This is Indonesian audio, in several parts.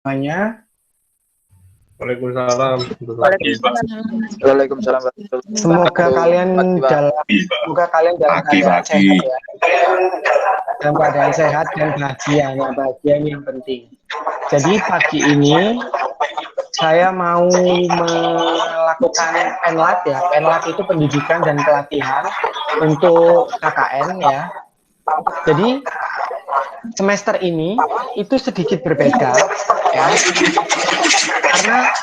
semuanya. Waalaikumsalam. Waalaikumsalam warahmatullahi Semoga wabarakatuh. kalian dalam keadaan sehat ya. Dalam keadaan sehat dan bahagia. Nah, bahagia ini yang penting. Jadi pagi ini saya mau melakukan penlat ya. Penlat itu pendidikan dan pelatihan untuk KKN ya. Jadi semester ini itu sedikit berbeda ya. Karena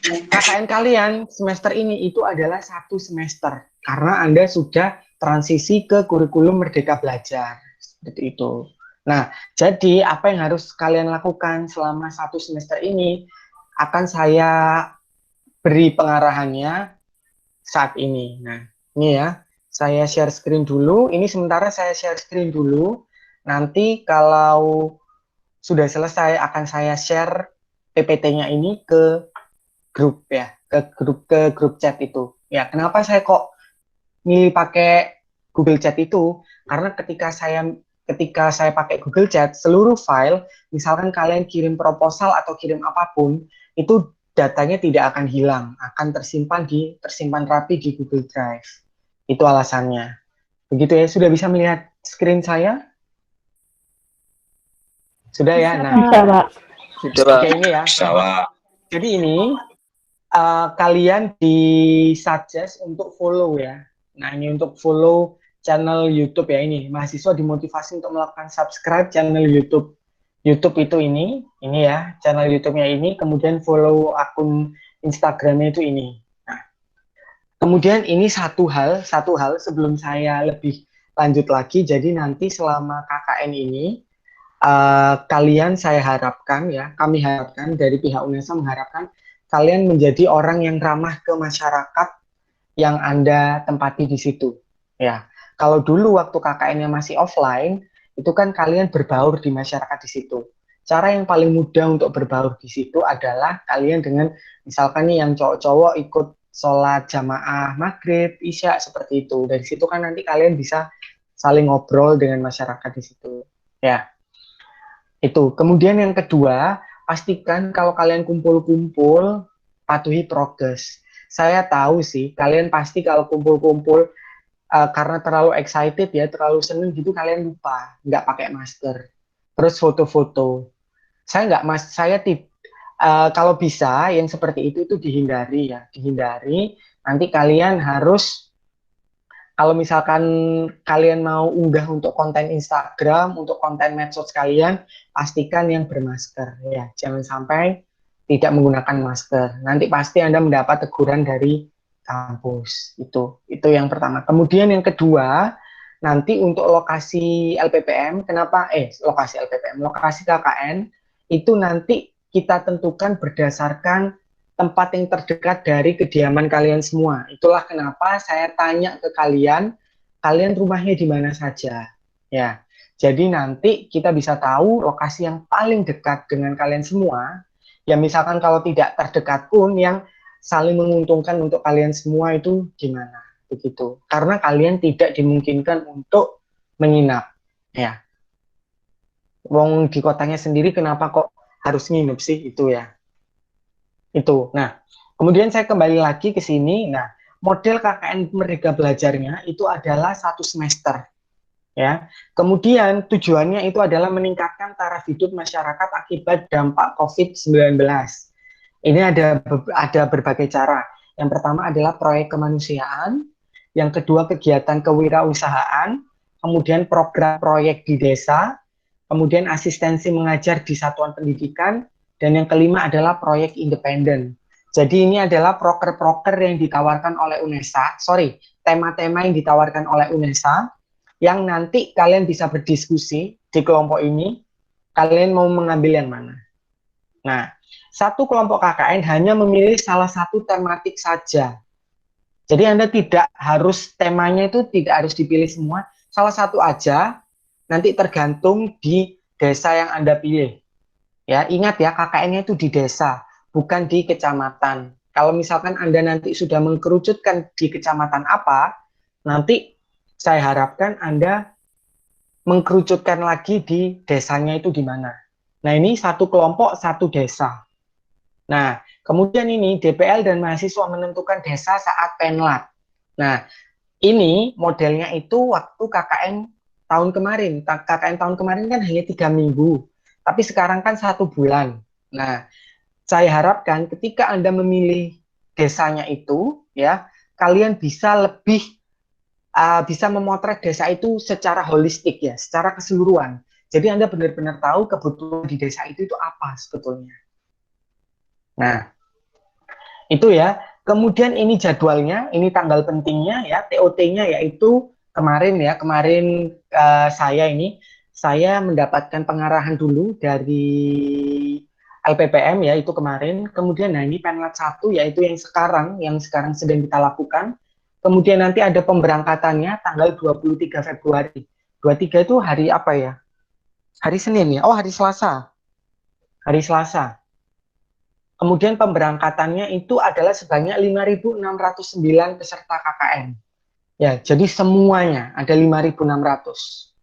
KKN kalian semester ini itu adalah 1 semester karena Anda sudah transisi ke kurikulum Merdeka Belajar seperti itu. Nah, jadi apa yang harus kalian lakukan selama 1 semester ini akan saya beri pengarahannya saat ini. Nah, ini ya, saya share screen dulu. Ini sementara saya share screen dulu. Nanti kalau sudah selesai akan saya share PPT-nya ini ke grup ya, ke grup chat itu. Ya, kenapa saya kok milih pakai Google Chat itu? Karena ketika saya pakai Google Chat, seluruh file, misalkan kalian kirim proposal atau kirim apapun, itu datanya tidak akan hilang, akan tersimpan rapi di Google Drive. Itu alasannya. Begitu ya, sudah bisa melihat screen saya? Sudah ya? Nah, Bisa, Pak. Sudah, Pak. Oke, ini ya. Jadi ini kalian disuggest untuk follow ya. Nah, ini untuk follow channel YouTube ya ini. Mahasiswa dimotivasi untuk melakukan subscribe channel YouTube. YouTube itu ini ya, channel YouTube-nya ini, kemudian follow akun Instagram-nya itu ini. Nah, kemudian ini satu hal sebelum saya lebih lanjut lagi. Jadi nanti selama KKN ini kalian saya harapkan ya, kami harapkan dari pihak UNESA mengharapkan kalian menjadi orang yang ramah ke masyarakat yang Anda tempati di situ. Ya, kalau dulu waktu KKN-nya masih offline, itu kan kalian berbaur di masyarakat di situ. Cara yang paling mudah untuk berbaur di situ adalah kalian dengan misalkan nih yang cowok-cowok ikut sholat jamaah maghrib, isya seperti itu. Dari situ kan nanti kalian bisa saling ngobrol dengan masyarakat di situ. Ya, itu. Kemudian yang kedua, pastikan kalau kalian kumpul-kumpul, patuhi prokes. Saya tahu sih, kalian pasti kalau kumpul-kumpul karena terlalu excited ya, terlalu seneng gitu, kalian lupa nggak pakai masker. Terus foto-foto. Kalau bisa yang seperti itu dihindari ya, dihindari. Nanti kalian harus kalau misalkan kalian mau unggah untuk konten Instagram, untuk konten medsos kalian, pastikan yang bermasker ya. Jangan sampai tidak menggunakan masker. Nanti pasti Anda mendapat teguran dari kampus. Itu yang pertama. Kemudian yang kedua, nanti untuk lokasi LPPM, lokasi KKN itu nanti kita tentukan berdasarkan tempat yang terdekat dari kediaman kalian semua. Itulah kenapa saya tanya ke kalian rumahnya di mana saja. Ya, jadi nanti kita bisa tahu lokasi yang paling dekat dengan kalian semua. Ya misalkan kalau tidak terdekat pun yang saling menguntungkan untuk kalian semua itu gimana? Begitu. Karena kalian tidak dimungkinkan untuk menginap. Ya. Wong di kotanya sendiri kenapa kok harus nginep sih itu ya? Itu. Nah, kemudian saya kembali lagi ke sini. Nah, model KKN Merdeka Belajarnya itu adalah 1 semester. Ya. Kemudian tujuannya itu adalah meningkatkan taraf hidup masyarakat akibat dampak COVID-19. Ini ada berbagai cara. Yang pertama adalah proyek kemanusiaan, yang kedua kegiatan kewirausahaan, kemudian program proyek di desa, kemudian asistensi mengajar di satuan pendidikan, dan yang kelima adalah proyek independen. Jadi ini adalah proker-proker yang ditawarkan oleh UNESA, tema-tema yang ditawarkan oleh UNESA, yang nanti kalian bisa berdiskusi di kelompok ini, kalian mau mengambil yang mana. Nah, satu kelompok KKN hanya memilih salah satu tematik saja. Jadi Anda temanya itu tidak harus dipilih semua, salah satu aja, nanti tergantung di desa yang Anda pilih. Ya, ingat ya, KKN-nya itu di desa, bukan di kecamatan. Kalau misalkan Anda nanti sudah mengkerucutkan di kecamatan apa, nanti saya harapkan Anda mengkerucutkan lagi di desanya itu di mana. Nah, ini satu kelompok, satu desa. Nah, kemudian ini DPL dan mahasiswa menentukan desa saat penlat. Nah, ini modelnya itu waktu KKN tahun kemarin. KKN tahun kemarin kan hanya 3 minggu, tapi sekarang kan 1 bulan. Nah, saya harapkan ketika Anda memilih desanya itu, ya, kalian bisa lebih bisa memotret desa itu secara holistik ya, secara keseluruhan. Jadi Anda benar-benar tahu kebutuhan di desa itu apa sebetulnya. Nah, itu ya. Kemudian ini jadwalnya, ini tanggal pentingnya ya, TOT-nya yaitu kemarin ya, kemarin saya mendapatkan pengarahan dulu dari LPPM ya, itu kemarin. Kemudian nah ini Penlat 1 yaitu yang sekarang sedang kita lakukan. Kemudian nanti ada pemberangkatannya tanggal 23 Februari. 23 itu hari apa ya? Hari Senin ya? Oh, hari Selasa. Hari Selasa. Kemudian pemberangkatannya itu adalah sebanyak 5.609 peserta KKN. Ya, jadi semuanya ada 5.600.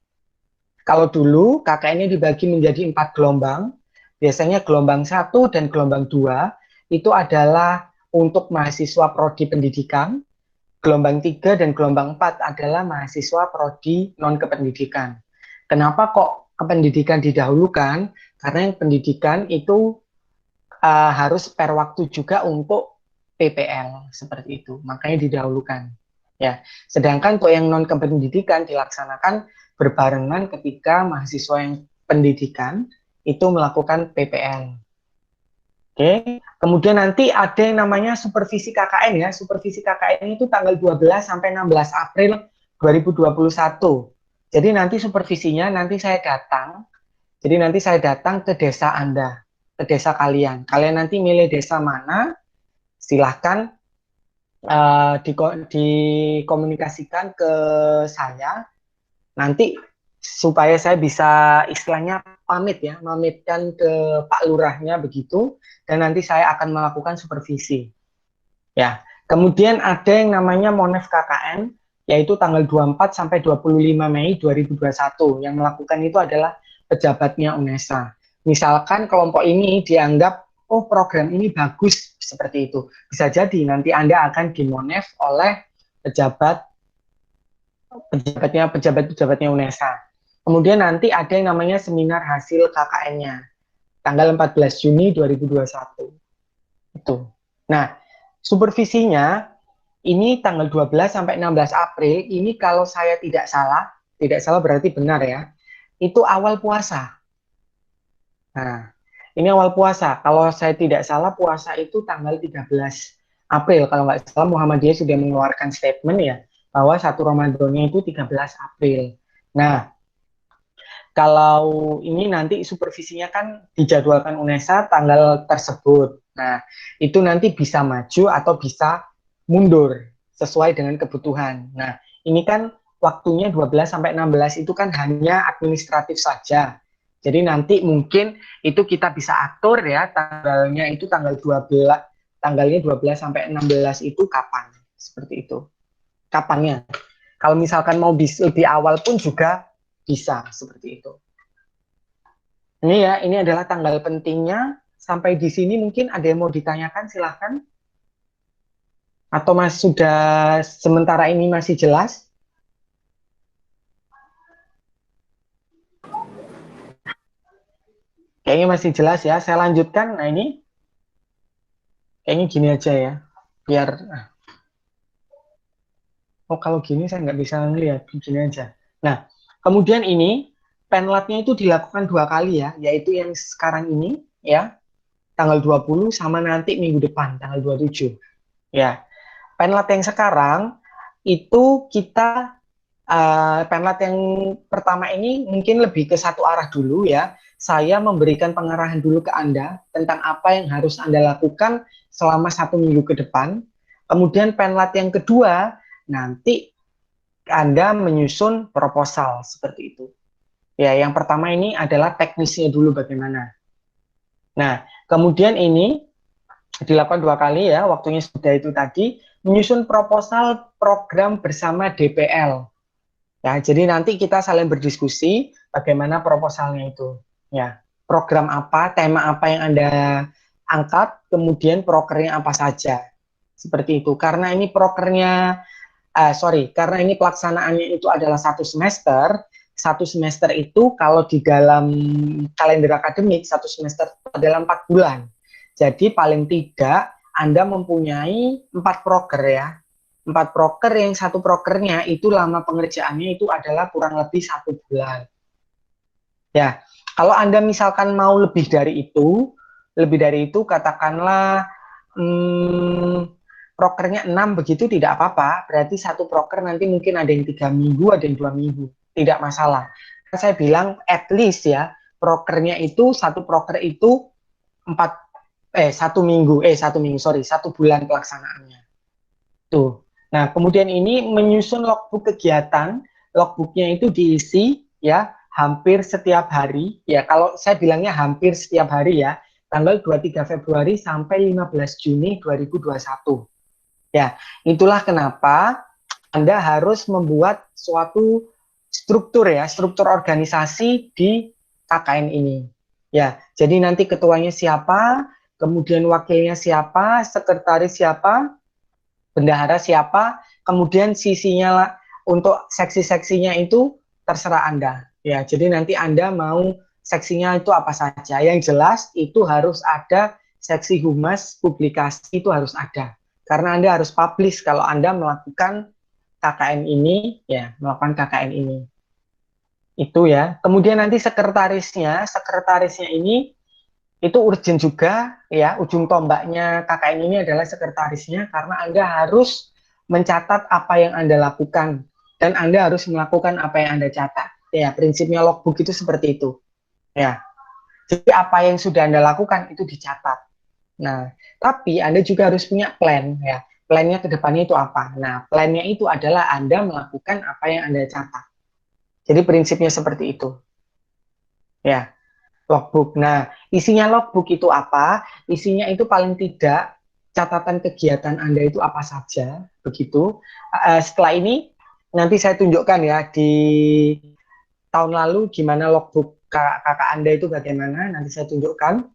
Kalau dulu KKN-nya dibagi menjadi 4 gelombang, biasanya gelombang 1 dan gelombang 2 itu adalah untuk mahasiswa prodi pendidikan, gelombang 3 dan gelombang 4 adalah mahasiswa prodi non-kependidikan. Kenapa kok kependidikan didahulukan? Karena yang pendidikan itu harus per waktu juga untuk PPL seperti itu, makanya didahulukan. Ya, sedangkan untuk yang non kependidikan dilaksanakan berbarengan ketika mahasiswa yang pendidikan itu melakukan PPL. Oke, kemudian nanti ada yang namanya supervisi KKN ya. Supervisi KKN itu tanggal 12 sampai 16 April 2021. Jadi nanti supervisinya nanti saya datang. Jadi nanti saya datang ke desa Anda, ke desa kalian. Kalian nanti milih desa mana, silahkan dikomunikasikan ke saya. Nanti supaya saya bisa istilahnya mamitkan ke Pak Lurahnya begitu, dan nanti saya akan melakukan supervisi. Ya, kemudian ada yang namanya Monef KKN, yaitu tanggal 24 sampai 25 Mei 2021. Yang melakukan itu adalah pejabatnya UNESA. Misalkan kelompok ini dianggap, oh program ini bagus, seperti itu. Bisa jadi nanti Anda akan dimonef oleh pejabat-pejabatnya UNESA. Kemudian nanti ada yang namanya seminar hasil KKN-nya, tanggal 14 Juni 2021. Itu. Nah, supervisinya ini tanggal 12 sampai 16 April, ini kalau saya tidak salah berarti benar ya, itu awal puasa. Nah, ini awal puasa. Kalau saya tidak salah, puasa itu tanggal 13 April. Kalau nggak salah, Muhammadiyah sudah mengeluarkan statement ya, bahwa 1 Ramadannya itu 13 April. Nah, kalau ini nanti supervisinya kan dijadwalkan UNESA tanggal tersebut. Nah, itu nanti bisa maju atau bisa mundur sesuai dengan kebutuhan. Nah, ini kan waktunya 12 sampai 16 itu kan hanya administratif saja. Jadi nanti mungkin itu kita bisa atur ya tanggalnya itu tanggalnya 12 sampai 16 itu kapan? Seperti itu. Kapannya? Kalau misalkan mau lebih awal pun juga bisa seperti itu. Ini ya, ini adalah tanggal pentingnya. Sampai di sini mungkin ada yang mau ditanyakan, silahkan. Atau sudah sementara ini masih jelas? Kayaknya masih jelas ya. Saya lanjutkan. Nah ini, kayaknya gini aja ya. Biar, oh kalau gini saya nggak bisa ngeliat. Gini aja. Nah, kemudian ini, penlatnya itu dilakukan 2 kali ya. Yaitu yang sekarang ini, ya. Tanggal 20 sama nanti minggu depan, tanggal 27. Ya, penlat yang sekarang itu kita penlat yang pertama ini mungkin lebih ke satu arah dulu ya. Saya memberikan pengarahan dulu ke Anda tentang apa yang harus Anda lakukan selama 1 minggu ke depan. Kemudian penlat yang kedua, nanti Anda menyusun proposal seperti itu. Ya, yang pertama ini adalah teknisnya dulu bagaimana. Nah, kemudian ini dilakukan 2 kali ya, waktunya sudah itu tadi, menyusun proposal program bersama DPL. Ya, jadi nanti kita saling berdiskusi bagaimana proposalnya itu. Ya. program apa, tema apa yang Anda angkat, kemudian prokernya apa saja. Seperti itu. Karena ini karena ini pelaksanaannya itu adalah satu semester itu kalau di dalam kalender akademik, satu semester adalah 4 bulan. Jadi paling tidak Anda mempunyai 4 proker ya. 4 proker yang satu prokernya itu lama pengerjaannya itu adalah kurang lebih 1 bulan. Ya, kalau Anda misalkan mau lebih dari itu katakanlah prokernya 6 begitu tidak apa-apa, berarti satu proker nanti mungkin ada yang 3 minggu, ada yang 2 minggu, tidak masalah. Saya bilang at least ya, satu proker itu 1 bulan pelaksanaannya. Tuh. Nah, kemudian ini menyusun logbook kegiatan, logbooknya itu diisi ya hampir setiap hari, ya kalau saya bilangnya hampir setiap hari ya, tanggal 23 Februari sampai 15 Juni 2021. Ya, itulah kenapa Anda harus membuat suatu struktur organisasi di KKN ini. Ya, jadi nanti ketuanya siapa, kemudian wakilnya siapa, sekretaris siapa, bendahara siapa, kemudian sisinya untuk seksi-seksinya itu terserah Anda. Ya, jadi nanti Anda mau seksinya itu apa saja. Yang jelas itu harus ada seksi humas, publikasi itu harus ada. Karena Anda harus publish kalau Anda melakukan KKN ini, ya, melakukan KKN ini. Itu ya. Kemudian nanti sekretarisnya ini itu urgent juga, ya, ujung tombaknya KKN ini adalah sekretarisnya, karena Anda harus mencatat apa yang Anda lakukan, dan Anda harus melakukan apa yang Anda catat. Ya, prinsipnya logbook itu seperti itu. Ya, jadi apa yang sudah Anda lakukan itu dicatat. Nah, tapi Anda juga harus punya plan ya. Plannya ke depannya itu apa? Nah, plannya itu adalah Anda melakukan apa yang Anda catat. Jadi prinsipnya seperti itu. Ya, logbook. Nah, isinya logbook itu apa? Isinya itu paling tidak catatan kegiatan Anda itu apa saja, begitu. Setelah ini nanti saya tunjukkan ya di tahun lalu gimana logbook kakak Anda itu bagaimana, nanti saya tunjukkan.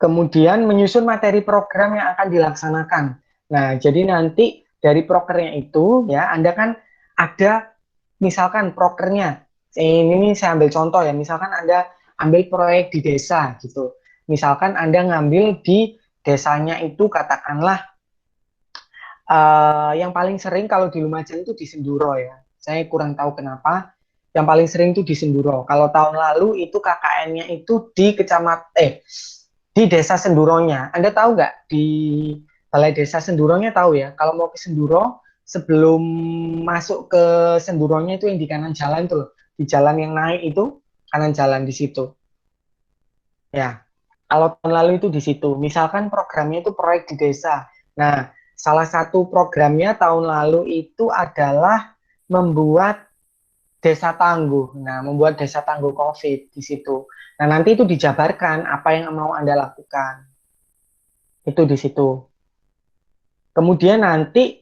Kemudian menyusun materi program yang akan dilaksanakan. Nah, jadi nanti dari prokernya itu ya, Anda kan ada misalkan prokernya. Ini saya ambil contoh ya, misalkan Anda ambil proyek di desa gitu. Misalkan Anda ngambil di desanya itu katakanlah yang paling sering kalau di Lumajang itu di Senduro ya. Saya kurang tahu kenapa. Yang paling sering itu di Senduro. Kalau tahun lalu itu KKN-nya itu di desa Senduronya. Anda tahu nggak di Balai Desa Senduronya tahu ya? Kalau mau ke Senduro, sebelum masuk ke Senduronya itu yang di kanan jalan tuh, di jalan yang naik itu kanan jalan di situ. Ya, kalau tahun lalu itu di situ. Misalkan programnya itu proyek di desa. Nah, salah satu programnya tahun lalu itu adalah membuat desa tangguh. Nah, membuat desa tangguh COVID di situ. Nah, nanti itu dijabarkan apa yang mau Anda lakukan. Itu di situ. Kemudian nanti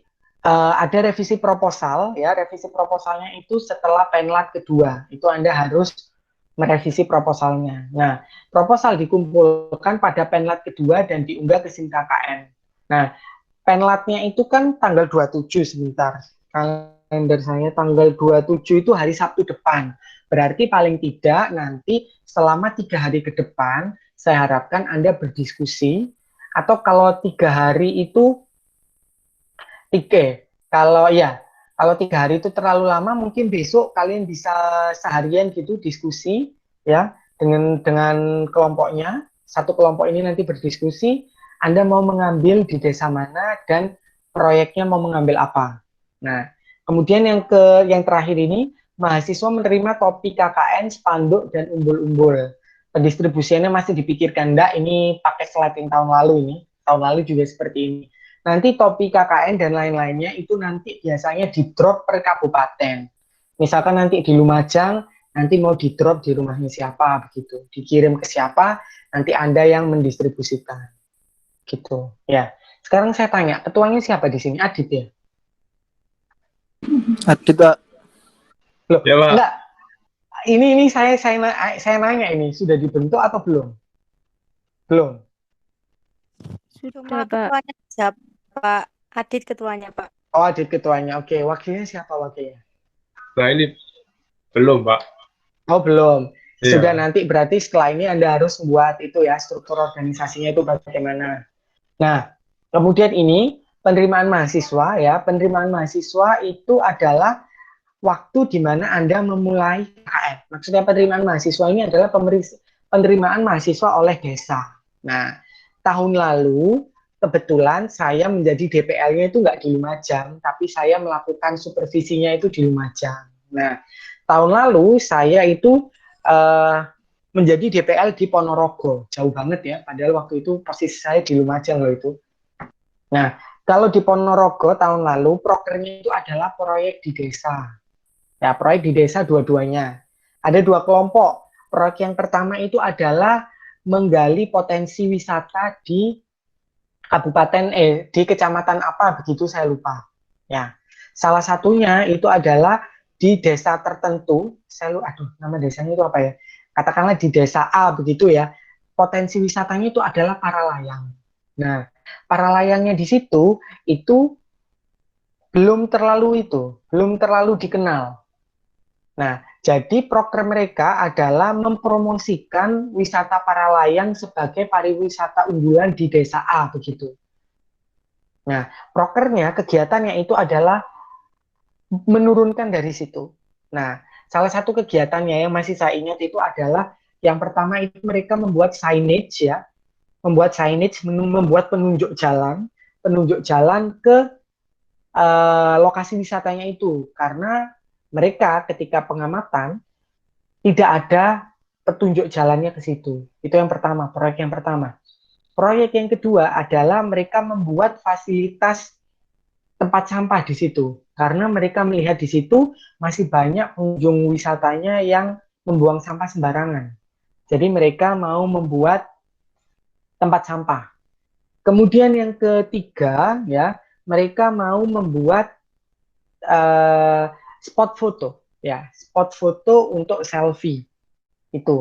ada revisi proposal, ya. Revisi proposalnya itu setelah penlat kedua. Itu Anda harus merevisi proposalnya. Nah, proposal dikumpulkan pada penlat kedua dan diunggah ke SIM KKN. Nah, penlatnya itu kan tanggal 27 sebentar. Kalender saya tanggal 27 itu hari Sabtu depan. Berarti paling tidak nanti selama 3 hari ke depan, saya harapkan Anda berdiskusi, atau kalau 3 hari itu, kalau 3 hari itu terlalu lama, mungkin besok kalian bisa seharian gitu diskusi ya dengan kelompoknya. Satu kelompok ini nanti berdiskusi, Anda mau mengambil di desa mana dan proyeknya mau mengambil apa. Nah, kemudian yang terakhir ini, mahasiswa menerima topi KKN, spanduk dan umbul-umbul. Pendistribusiannya masih dipikirkan, enggak, ini pakai slide yang tahun lalu ini. Tahun lalu juga seperti ini. Nanti topi KKN dan lain-lainnya itu nanti biasanya di drop per kabupaten. Misalkan nanti di Lumajang, nanti mau di drop di rumahnya siapa begitu, dikirim ke siapa, nanti Anda yang mendistribusikan. Gitu. Ya. Sekarang saya tanya, ketuanya siapa di sini? Adit ya? Adit, Pak. Loh, ya, Pak. enggak. ini saya nanya ini sudah dibentuk atau belum? Belum. Sudah, Cuma Pak. ketuanya siapa? Adit ketuanya, Pak. Oh, Adit ketuanya. Oke, wakilnya siapa wakilnya? Nah ini belum, Pak. Oh, belum. Sudah, Iya. nanti berarti setelah ini Anda harus buat itu ya, struktur organisasinya itu bagaimana. Nah, kemudian ini penerimaan mahasiswa ya. Penerimaan mahasiswa itu adalah waktu di mana Anda memulai KKN. Maksudnya penerimaan mahasiswa ini adalah penerimaan mahasiswa oleh desa. Nah, tahun lalu kebetulan saya menjadi DPL-nya itu nggak di Lumajang, tapi saya melakukan supervisinya itu di Lumajang. Nah, tahun lalu saya itu uh, menjadi DPL di Ponorogo, jauh banget ya, padahal waktu itu posisi saya di Lumajang loh itu. Nah, kalau di Ponorogo tahun lalu prokernya itu adalah proyek di desa. Ya, proyek di desa dua-duanya. Ada dua kelompok. Proyek yang pertama itu adalah menggali potensi wisata di kabupaten di kecamatan apa begitu saya lupa. Ya. Salah satunya itu adalah di desa tertentu, aduh nama desanya itu apa ya? Katakanlah di desa A begitu ya. Potensi wisatanya itu adalah para layang. Nah, para layangnya di situ itu belum terlalu dikenal. Nah, jadi program mereka adalah mempromosikan wisata para layang sebagai pariwisata unggulan di desa A begitu. Nah, prokernya kegiatannya itu adalah menurunkan dari situ. Nah, salah satu kegiatannya yang masih saya ingat itu adalah yang pertama itu mereka membuat signage ya, membuat penunjuk jalan ke lokasi wisatanya itu karena mereka ketika pengamatan tidak ada petunjuk jalannya ke situ. Itu yang pertama, proyek yang pertama. Proyek yang kedua adalah mereka membuat fasilitas tempat sampah di situ karena mereka melihat di situ masih banyak pengunjung wisatanya yang membuang sampah sembarangan. Jadi mereka mau membuat tempat sampah. Kemudian yang ketiga ya, mereka mau membuat spot foto ya, spot foto untuk selfie itu.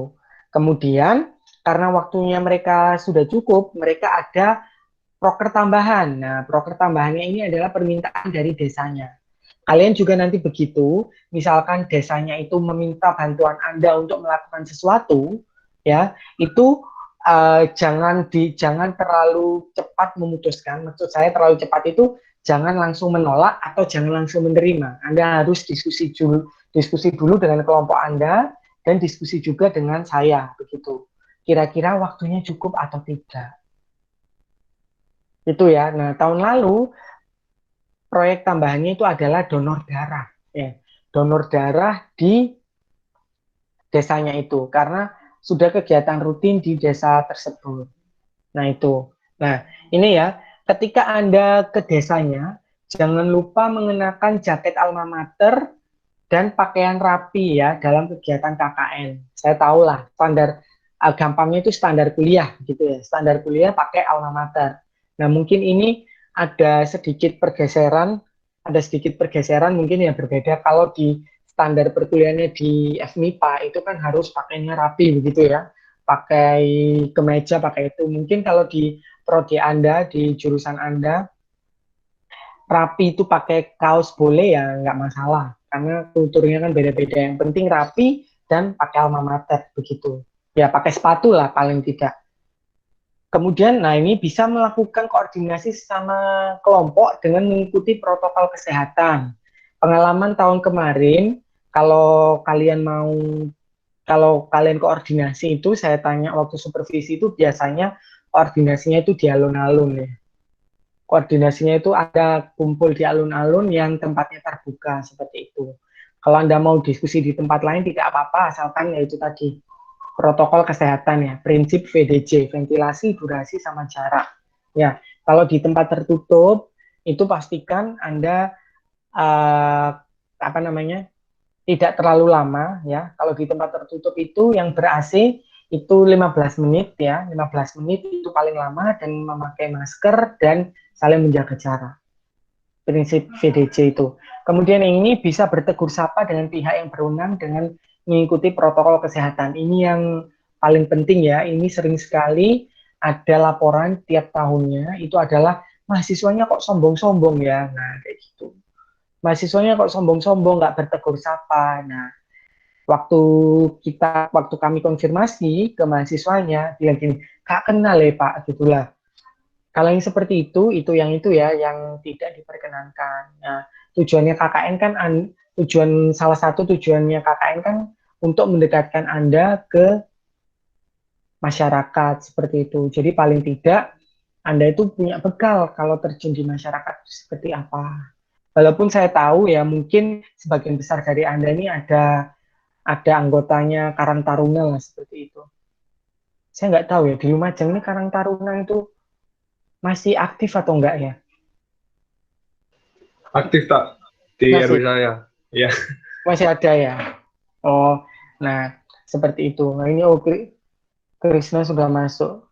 Kemudian karena waktunya mereka sudah cukup, mereka ada proker tambahan. Nah, proker tambahannya ini adalah permintaan dari desanya. Kalian juga nanti begitu, misalkan desanya itu meminta bantuan Anda untuk melakukan sesuatu, ya, itu jangan terlalu cepat memutuskan. Maksud saya terlalu cepat itu jangan langsung menolak atau jangan langsung menerima. Anda harus diskusi dulu dengan kelompok Anda dan diskusi juga dengan saya begitu. Kira-kira waktunya cukup atau tidak. Itu ya. Nah, tahun lalu proyek tambahannya itu adalah donor darah. Ya. Donor darah di desanya itu karena sudah kegiatan rutin di desa tersebut. Nah, itu. Nah, ini ya, ketika Anda ke desanya, jangan lupa mengenakan jaket alma mater dan pakaian rapi ya dalam kegiatan KKN. Saya tahu lah, standar gampangnya itu standar kuliah gitu ya. Standar kuliah pakai alma mater. Nah, mungkin ini ada sedikit pergeseran mungkin ya berbeda kalau di standar perkuliahannya di FMIPA itu kan harus pakainya rapi begitu ya. Pakai kemeja, pakai itu. Mungkin kalau di prodi Anda, di jurusan Anda, rapi itu pakai kaos boleh ya nggak masalah karena kulturnya kan beda-beda. Yang penting rapi dan pakai alma mater begitu. Ya pakai sepatu lah paling tidak. Kemudian, nah ini bisa melakukan koordinasi sama kelompok dengan mengikuti protokol kesehatan. Pengalaman tahun kemarin, kalau kalian mau, kalau kalian koordinasi itu, saya tanya waktu supervisi itu biasanya koordinasinya itu di alun-alun ya. Koordinasinya itu ada kumpul di alun-alun yang tempatnya terbuka seperti itu. Kalau Anda mau diskusi di tempat lain tidak apa-apa, asalkan ya itu tadi protokol kesehatan ya, prinsip VDJ, ventilasi, durasi, sama jarak. Ya, kalau di tempat tertutup itu pastikan Anda apa namanya tidak terlalu lama ya. Kalau di tempat tertutup itu yang ber-AC itu 15 menit ya, 15 menit itu paling lama dan memakai masker dan saling menjaga jarak. Prinsip VDJ itu. Kemudian ini bisa bertegur sapa dengan pihak yang berwenang dengan mengikuti protokol kesehatan. Ini yang paling penting ya. Ini sering sekali ada laporan tiap tahunnya itu adalah mahasiswanya kok sombong-sombong ya. Nah, kayak gitu. Mahasiswanya kok sombong-sombong, nggak bertegur sapa. Nah, waktu kami konfirmasi ke mahasiswanya, bilang gini, "Kak kenal ya Pak," gitulah. Kalau yang seperti itu yang itu ya, yang tidak diperkenankan. Nah, tujuannya KKN kan, salah satu tujuannya KKN kan untuk mendekatkan Anda ke masyarakat seperti itu. Jadi paling tidak Anda itu punya bekal kalau terjun di masyarakat seperti apa. Walaupun saya tahu ya mungkin sebagian besar dari Anda ini ada anggotanya Karang Taruna lah seperti itu. Saya nggak tahu ya di Lumajang ini Karang Taruna itu masih aktif atau enggak ya? Aktif tak di RW Masih, saya. Ya, masih ada ya. Oh, nah seperti itu. Nah ini Krisna sudah masuk.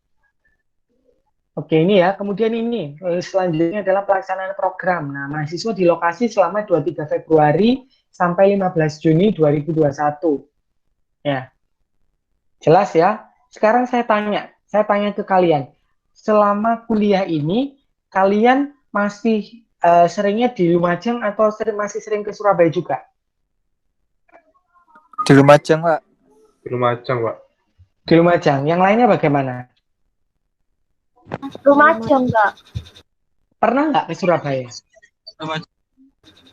Oke, ini ya. Kemudian ini selanjutnya adalah pelaksanaan program. Nah, mahasiswa di lokasi selama 23 Februari sampai 15 Juni 2021. Ya, jelas ya. Sekarang saya tanya ke kalian. Selama kuliah ini, kalian masih seringnya di Lumajang atau masih sering ke Surabaya juga? Di Lumajang, Pak. di Lumajang, Pak. Di Lumajang. Yang lainnya bagaimana? Lumajang enggak? Pernah nggak ke Surabaya?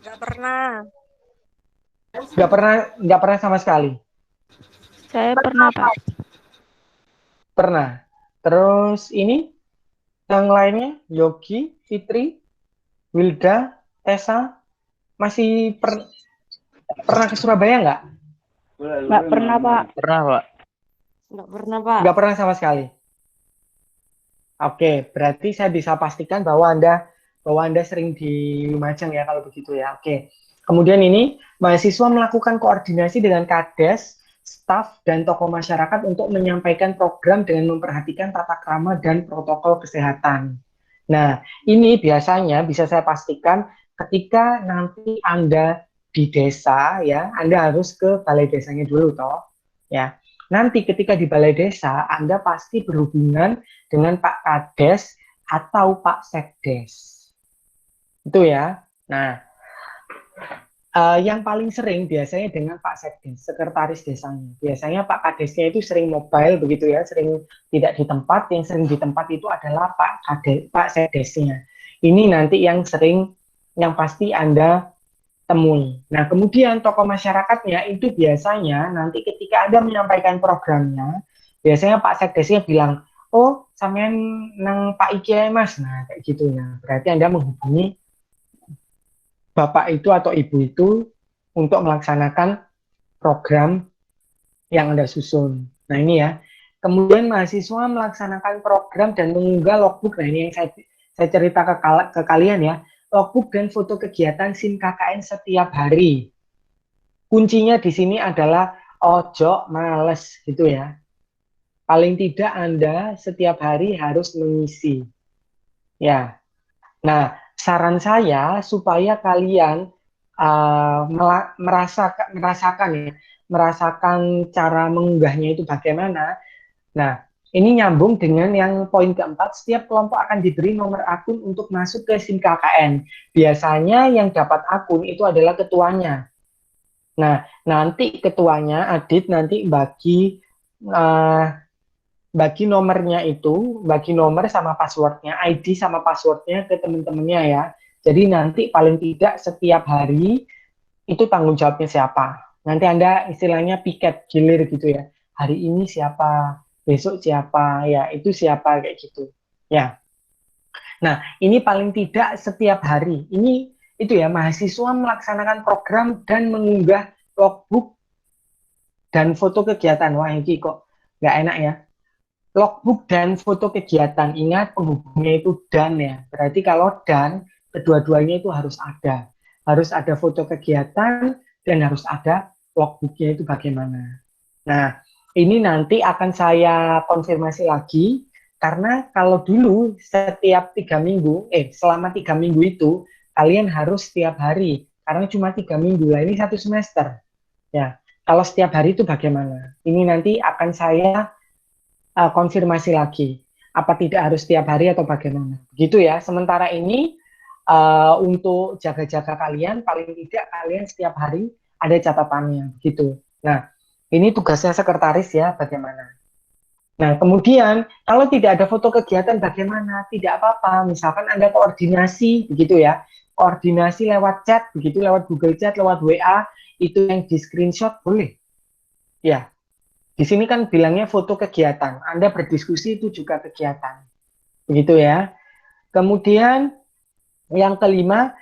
Nggak pernah. Nggak pernah sama sekali. Saya pernah, Pak. Pernah. Terus ini yang lainnya, Yogi, Fitri, Wilda, Tessa, masih pernah ke Surabaya nggak? Nggak pernah, Pak. Pernah, Pak. Nggak pernah, Pak. Nggak pernah sama sekali. Oke, berarti saya bisa pastikan bahwa Anda sering di Lumajang ya kalau begitu ya. Oke. Kemudian ini mahasiswa melakukan koordinasi dengan Kades, staf dan tokoh masyarakat untuk menyampaikan program dengan memperhatikan tata krama dan protokol kesehatan. Nah, ini biasanya bisa saya pastikan ketika nanti Anda di desa ya, Anda harus ke balai desanya dulu toh. Ya. Nanti ketika di balai desa, Anda pasti berhubungan dengan Pak Kades atau Pak Sekdes. Itu ya. Nah, yang paling sering biasanya dengan Pak Sekdes, sekretaris desanya. Biasanya Pak Kadesnya itu sering mobile begitu ya, sering tidak di tempat. Yang sering di tempat itu adalah Pak Sekdesnya. Ini nanti yang pasti Anda temui. Nah, kemudian tokoh masyarakatnya itu biasanya nanti ketika Anda menyampaikan programnya, biasanya Pak Sekdesnya bilang, "Oh, sampean nang Pak Iki Mas." Nah, kayak gitu ya. Berarti Anda menghubungi Bapak itu atau Ibu itu untuk melaksanakan program yang Anda susun. Nah, ini ya. Kemudian mahasiswa melaksanakan program dan mengunggah logbook. Nah, ini yang saya cerita ke kalian ya. Logbook dan foto kegiatan SIM KKN setiap hari. Kuncinya di sini adalah ojo males gitu ya. Paling tidak Anda setiap hari harus mengisi. Ya. Nah, saran saya supaya kalian merasakan cara mengunggahnya itu bagaimana. Nah, ini nyambung dengan yang poin keempat, setiap kelompok akan diberi nomor akun untuk masuk ke SIM KKN. Biasanya yang dapat akun itu adalah ketuanya. Nah, nanti ketuanya, Adit, nanti bagi nomornya itu, bagi nomor sama passwordnya, ID sama passwordnya ke teman-temannya ya. Jadi nanti paling tidak setiap hari itu tanggung jawabnya siapa. Nanti Anda istilahnya piket gilir gitu ya. Hari ini siapa, besok siapa, ya itu siapa kayak gitu. Ya. Nah, ini paling tidak setiap hari. Ini itu ya mahasiswa melaksanakan program dan mengunggah logbook dan foto kegiatan. Wah, ini kok nggak enak ya. Logbook dan foto kegiatan. Ingat penghubungnya itu dan ya. Berarti kalau dan kedua-duanya itu harus ada. Harus ada foto kegiatan dan harus ada logbooknya itu bagaimana. Nah, ini nanti akan saya konfirmasi lagi karena kalau dulu setiap 3 minggu, selama 3 minggu itu kalian harus setiap hari karena cuma 3 minggu lah ini 1 semester. Ya, Kalau setiap hari itu bagaimana? Ini nanti akan saya konfirmasi lagi. Apa tidak harus setiap hari atau bagaimana? Begitu ya. Sementara ini untuk jaga-jaga kalian, paling tidak kalian setiap hari ada catatannya, gitu. Nah, ini tugasnya sekretaris ya, bagaimana? Nah, kemudian kalau tidak ada foto kegiatan bagaimana? Tidak apa-apa. Misalkan Anda koordinasi, begitu ya. Koordinasi lewat chat, begitu, lewat Google Chat, lewat WA, itu yang di screenshot boleh. Ya, di sini kan bilangnya foto kegiatan. Anda berdiskusi itu juga kegiatan. Begitu ya. Kemudian yang kelima,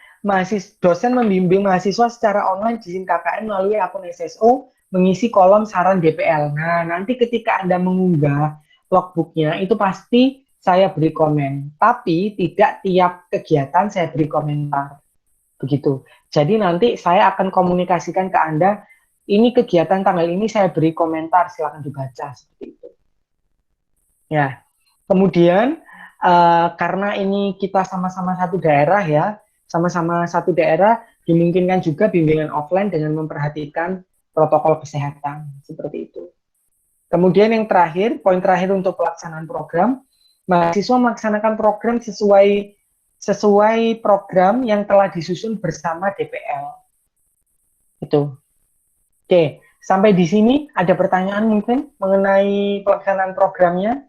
dosen membimbing mahasiswa secara online di SIM KKN melalui akun SSO mengisi kolom saran DPL. Nah, nanti ketika Anda mengunggah logbooknya, itu pasti saya beri komen. Tapi tidak tiap kegiatan saya beri komentar. Begitu. Jadi nanti saya akan komunikasikan ke Anda, ini kegiatan tanggal ini saya beri komentar, silakan dibaca. Seperti itu. Ya, kemudian karena ini kita sama-sama satu daerah ya, sama-sama satu daerah, dimungkinkan juga bimbingan offline dengan memperhatikan protokol kesehatan, seperti itu. Kemudian yang terakhir, poin terakhir untuk pelaksanaan program, mahasiswa melaksanakan program sesuai program yang telah disusun bersama DPL. Itu. Oke, sampai di sini ada pertanyaan mungkin mengenai pelaksanaan programnya?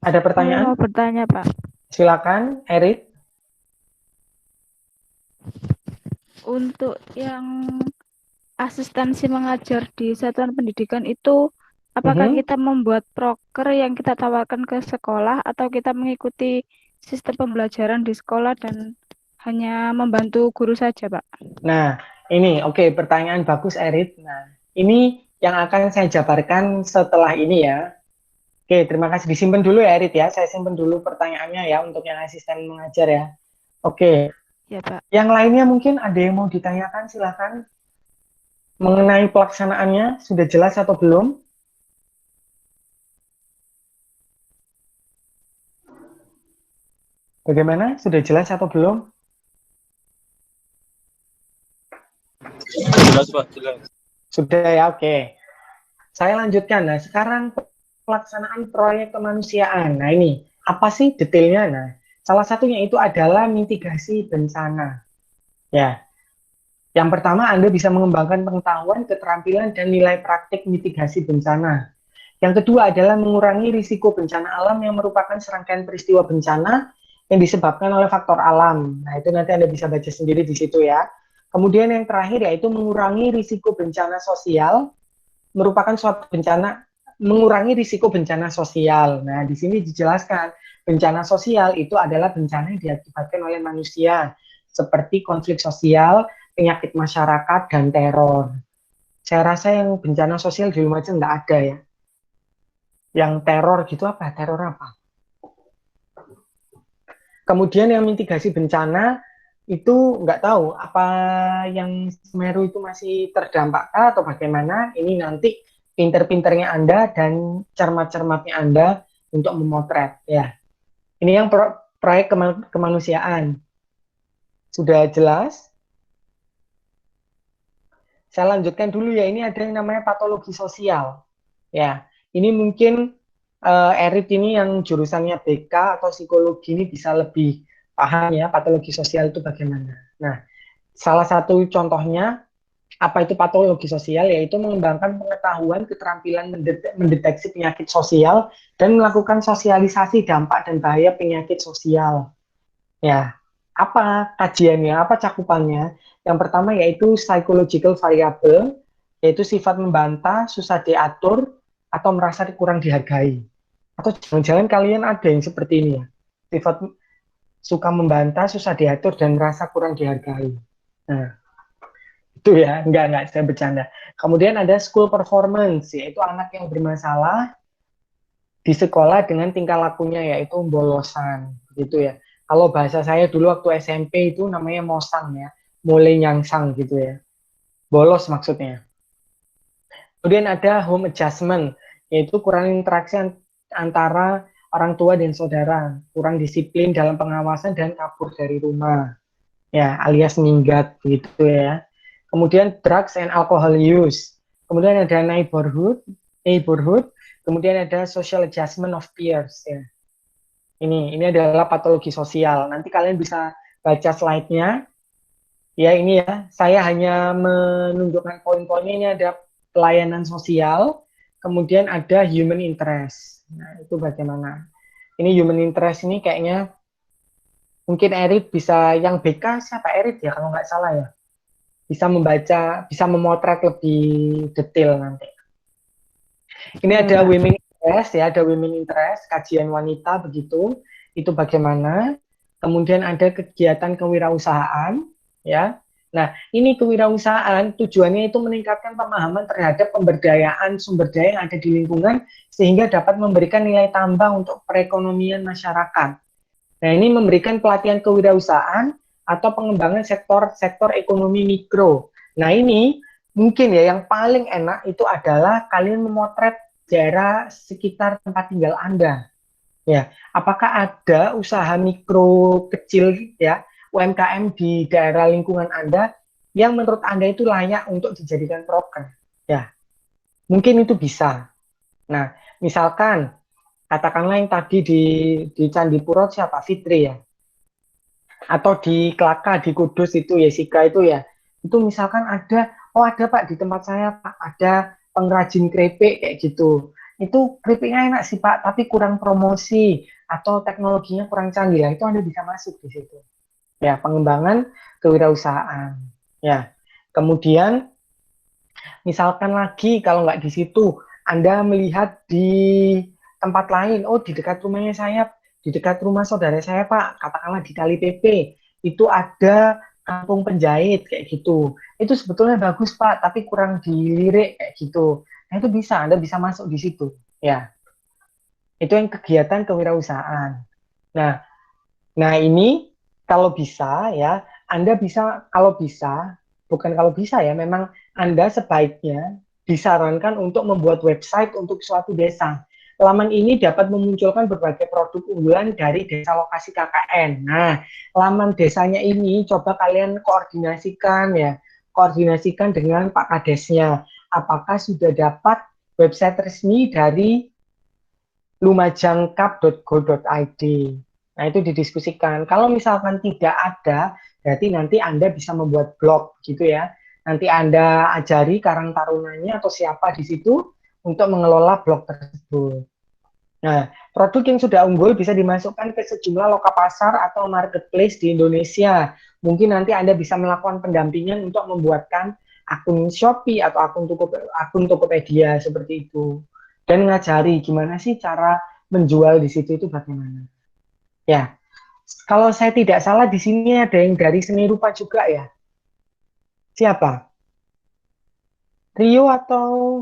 Ada pertanyaan? Saya mau bertanya, Pak. Silakan, Erik. Untuk yang asistensi mengajar di satuan pendidikan itu, apakah kita membuat proker yang kita tawarkan ke sekolah atau kita mengikuti sistem pembelajaran di sekolah dan hanya membantu guru saja, Pak? Nah, ini oke, pertanyaan bagus, Erik. Nah, ini yang akan saya jabarkan setelah ini ya. Oke, terima kasih. Disimpan dulu ya, Erit ya. Saya simpan dulu pertanyaannya ya untuk yang asisten mengajar ya. Oke. Ya, Pak. Yang lainnya mungkin ada yang mau ditanyakan, silakan. Mengenai pelaksanaannya, sudah jelas atau belum? Bagaimana? Sudah jelas atau belum? Jelas, Pak. Jelas. Sudah ya, oke. Saya lanjutkan. Nah, sekarang pelaksanaan proyek kemanusiaan. Nah, ini apa sih detailnya? Nah, salah satunya itu adalah mitigasi bencana. Ya, yang pertama Anda bisa mengembangkan pengetahuan, keterampilan, dan nilai praktik mitigasi bencana. Yang kedua adalah mengurangi risiko bencana alam yang merupakan serangkaian peristiwa bencana yang disebabkan oleh faktor alam. Nah, itu nanti Anda bisa baca sendiri di situ ya. Kemudian yang terakhir yaitu mengurangi risiko bencana sosial, merupakan suatu bencana, mengurangi risiko bencana sosial. Nah, di sini dijelaskan, bencana sosial itu adalah bencana yang diakibatkan oleh manusia, seperti konflik sosial, penyakit masyarakat, dan teror. Saya rasa yang bencana sosial di Lumajang nggak ada ya. Yang teror gitu apa? Teror apa? Kemudian yang mitigasi bencana itu nggak tahu apa yang Semeru itu masih terdampak atau bagaimana. Ini nanti pinter-pinternya Anda dan cermat-cermatnya Anda untuk memotret ya. Ini yang proyek kemanusiaan. Sudah jelas? Saya lanjutkan dulu ya. Ini ada yang namanya patologi sosial. Ya, ini mungkin Erit ini yang jurusannya BK atau psikologi ini bisa lebih paham ya patologi sosial itu bagaimana. Nah, salah satu contohnya apa itu patologi sosial, yaitu mengembangkan pengetahuan, keterampilan mendeteksi penyakit sosial dan melakukan sosialisasi dampak dan bahaya penyakit sosial. Ya, apa kajiannya, apa cakupannya? Yang pertama yaitu psychological variable, yaitu sifat membantah, susah diatur, atau merasa kurang dihargai. Atau jangan-jangan kalian ada yang seperti ini ya, sifat suka membantah, susah diatur, dan merasa kurang dihargai. Nah, itu ya, enggak, saya bercanda. Kemudian ada school performance, yaitu anak yang bermasalah di sekolah dengan tingkah lakunya, yaitu bolosan, gitu ya. Kalau bahasa saya dulu waktu SMP itu namanya mosang ya, mulai nyangsang gitu ya. Bolos maksudnya. Kemudian ada home adjustment, yaitu kurang interaksi antara orang tua dan saudara, kurang disiplin dalam pengawasan dan kabur dari rumah. ya, alias minggat gitu ya. Kemudian drugs and alcohol use. Kemudian ada neighborhood. Kemudian ada social adjustment of peers ya. Ini adalah patologi sosial. Nanti kalian bisa baca slide-nya. Ya, ini ya. Saya hanya menunjukkan poin-poinnya. Ini ada pelayanan sosial, kemudian ada human interest. Nah, itu bagaimana? Ini human interest ini kayaknya mungkin Erit bisa, yang BK siapa, Erit ya kalau nggak salah ya. Bisa membaca, bisa memotret lebih detail nanti. Ini Oke, ada Mbak. women interest ya, ada women interest, kajian wanita begitu. Itu bagaimana? Kemudian ada kegiatan kewirausahaan ya. Nah, ini kewirausahaan tujuannya itu meningkatkan pemahaman terhadap pemberdayaan sumber daya yang ada di lingkungan sehingga dapat memberikan nilai tambah untuk perekonomian masyarakat. Nah, ini memberikan pelatihan kewirausahaan atau pengembangan sektor-sektor ekonomi mikro. Nah, ini mungkin ya yang paling enak itu adalah kalian memotret daerah sekitar tempat tinggal Anda. Ya, apakah ada usaha mikro kecil ya, UMKM di daerah lingkungan Anda yang menurut Anda itu layak untuk dijadikan proker? Ya, mungkin itu bisa. Nah, misalkan katakanlah yang tadi di Candipuro siapa? Fitri ya, atau di Kelaka di Kudus itu Yesika itu ya, itu misalkan ada, oh ada Pak di tempat saya Pak, ada pengrajin keripik kayak gitu, itu keripiknya enak sih Pak tapi kurang promosi atau teknologinya kurang canggih, ya itu Anda bisa masuk di situ ya, pengembangan kewirausahaan ya. Kemudian misalkan lagi kalau nggak di situ, Anda melihat di tempat lain, oh di dekat rumahnya saya, di dekat rumah saudara saya Pak, katakanlah di Kali PP, itu ada kampung penjahit kayak gitu. Itu sebetulnya bagus Pak, tapi kurang dilirik kayak gitu. Nah itu bisa, Anda bisa masuk di situ. Ya, itu yang kegiatan kewirausahaan. Nah, nah ini kalau bisa ya, Anda bisa, kalau bisa, bukan kalau bisa ya, memang Anda sebaiknya disarankan untuk membuat website untuk suatu desa. Laman ini dapat memunculkan berbagai produk unggulan dari desa lokasi KKN. Nah, laman desanya ini coba kalian koordinasikan ya, koordinasikan dengan Pak Kadesnya. Apakah sudah dapat website resmi dari lumajangkap.go.id. Nah, itu didiskusikan. Kalau misalkan tidak ada, berarti nanti Anda bisa membuat blog gitu ya. Nanti Anda ajari Karang Tarunanya atau siapa di situ untuk mengelola blog tersebut. Nah, produk yang sudah unggul bisa dimasukkan ke sejumlah loka pasar atau marketplace di Indonesia. Mungkin nanti Anda bisa melakukan pendampingan untuk membuatkan akun Shopee atau akun Tokopedia seperti itu. Dan ngajari gimana sih cara menjual di situ itu bagaimana. Ya, kalau saya tidak salah di sini ada yang dari seni rupa juga ya. Siapa? Rio atau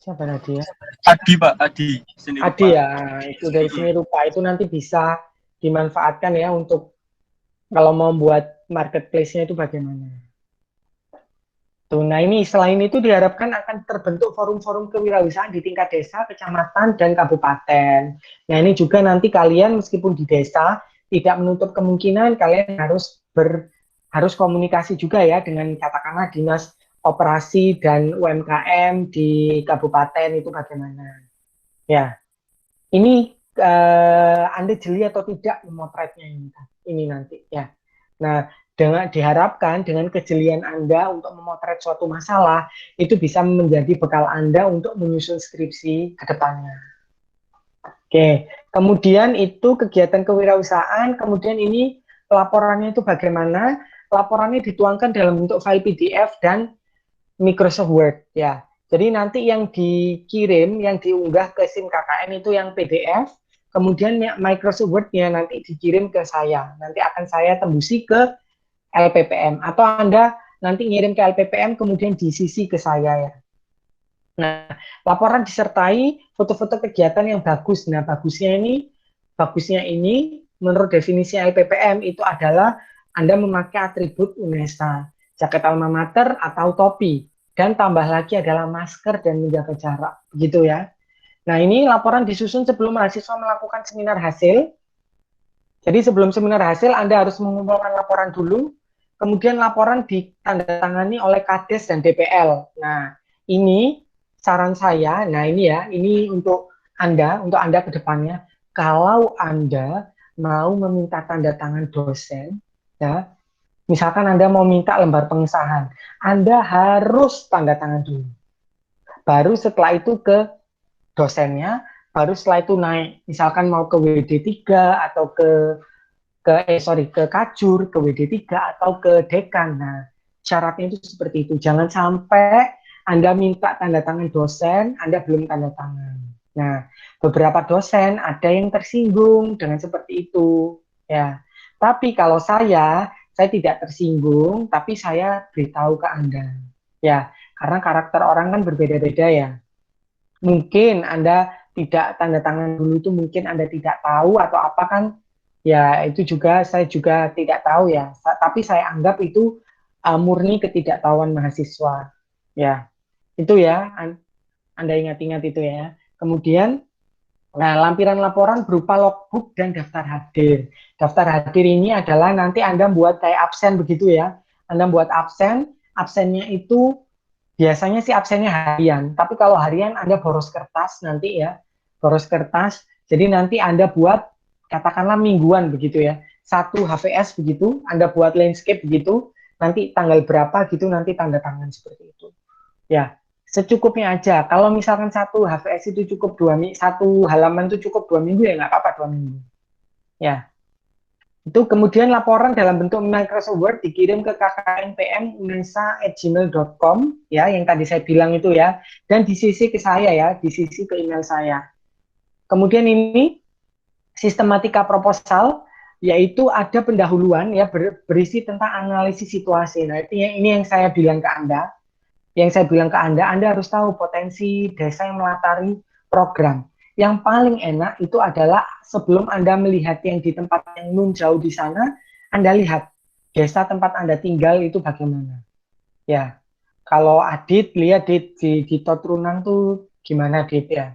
siapa tadi ya? Adi Pak, Adi seni rupa. Adi ya, itu dari seni rupa itu nanti bisa dimanfaatkan ya untuk kalau mau buat marketplace-nya itu bagaimana. Tuh, nah ini selain itu diharapkan akan terbentuk forum-forum kewirausahaan di tingkat desa, kecamatan, dan kabupaten. Nah ini juga nanti kalian meskipun di desa tidak menutup kemungkinan kalian harus komunikasi juga ya dengan katakanlah dinas operasi dan UMKM di kabupaten itu bagaimana. Ya, ini Anda jeli atau tidak memotretnya ini nanti ya. Nah, diharapkan dengan kejelian Anda untuk memotret suatu masalah itu bisa menjadi bekal Anda untuk menyusun skripsi ke depannya. Oke, kemudian itu kegiatan kewirausahaan, kemudian ini laporannya itu bagaimana? Laporannya dituangkan dalam bentuk file PDF dan Microsoft Word ya. Jadi nanti yang dikirim, yang diunggah ke SIM KKN itu yang PDF, kemudian Microsoft Word-nya nanti dikirim ke saya. Nanti akan saya tembusi ke LPPM atau Anda nanti ngirim ke LPPM kemudian di-CC ke saya ya. Nah, laporan disertai foto-foto kegiatan yang bagus. Nah, bagusnya ini menurut definisi LPPM itu adalah Anda memakai atribut UNESA, jaket alma mater atau topi, dan tambah lagi adalah masker dan menjaga jarak, gitu ya. Nah, ini laporan disusun sebelum mahasiswa melakukan seminar hasil Jadi sebelum seminar hasil, Anda harus mengumpulkan laporan dulu, kemudian laporan ditandatangani oleh Kades dan DPL. Nah, ini saran saya, nah ini ya, ini untuk Anda ke depannya, kalau Anda mau meminta tanda tangan dosen, ya, misalkan Anda mau minta lembar pengesahan, Anda harus tanda tangan dulu. Baru setelah itu ke dosennya, baru setelah itu naik, misalkan mau ke WD3 atau ke Kajur, ke WD3 atau ke dekan. Nah, syaratnya itu seperti itu. Jangan sampai Anda minta tanda tangan dosen, Anda belum tanda tangan. Nah, beberapa dosen ada yang tersinggung dengan seperti itu, ya. Tapi kalau saya tidak tersinggung, tapi saya beritahu ke Anda, ya, karena karakter orang kan berbeda-beda ya. Mungkin Anda tidak tanda tangan dulu itu mungkin Anda tidak tahu atau apa kan, ya itu juga saya juga tidak tahu ya. Tapi saya anggap itu murni ketidaktahuan mahasiswa, ya. Itu ya, Anda ingat-ingat itu ya. Kemudian, nah, lampiran laporan berupa logbook dan daftar hadir. Daftar hadir ini adalah nanti Anda buat kayak absen begitu ya. Anda buat absen, absennya itu biasanya sih absennya harian. Tapi kalau harian Anda boros kertas nanti ya, boros kertas. Jadi nanti Anda buat katakanlah mingguan begitu ya. Satu HVS begitu, Anda buat landscape begitu, nanti tanggal berapa gitu nanti tanda tangan seperti itu. Ya, secukupnya aja. Kalau misalkan satu HVS itu cukup 2 minggu, satu halaman itu cukup 2 minggu ya nggak apa-apa 2 minggu. Ya, itu kemudian laporan dalam bentuk Microsoft Word dikirim ke kknpm.unesa@gmail.com ya, yang tadi saya bilang itu ya, dan di CC ke saya ya, di CC ke email saya. Kemudian ini sistematika proposal, yaitu ada pendahuluan ya berisi tentang analisis situasi. Nah, ini yang saya bilang ke Anda. Yang saya bilang ke Anda harus tahu potensi desa yang melatari program. Yang paling enak itu adalah sebelum Anda melihat yang di tempat yang nun jauh di sana, Anda lihat desa tempat Anda tinggal itu bagaimana. Ya, kalau Adit, lihat di Totrunang tuh gimana Adit ya.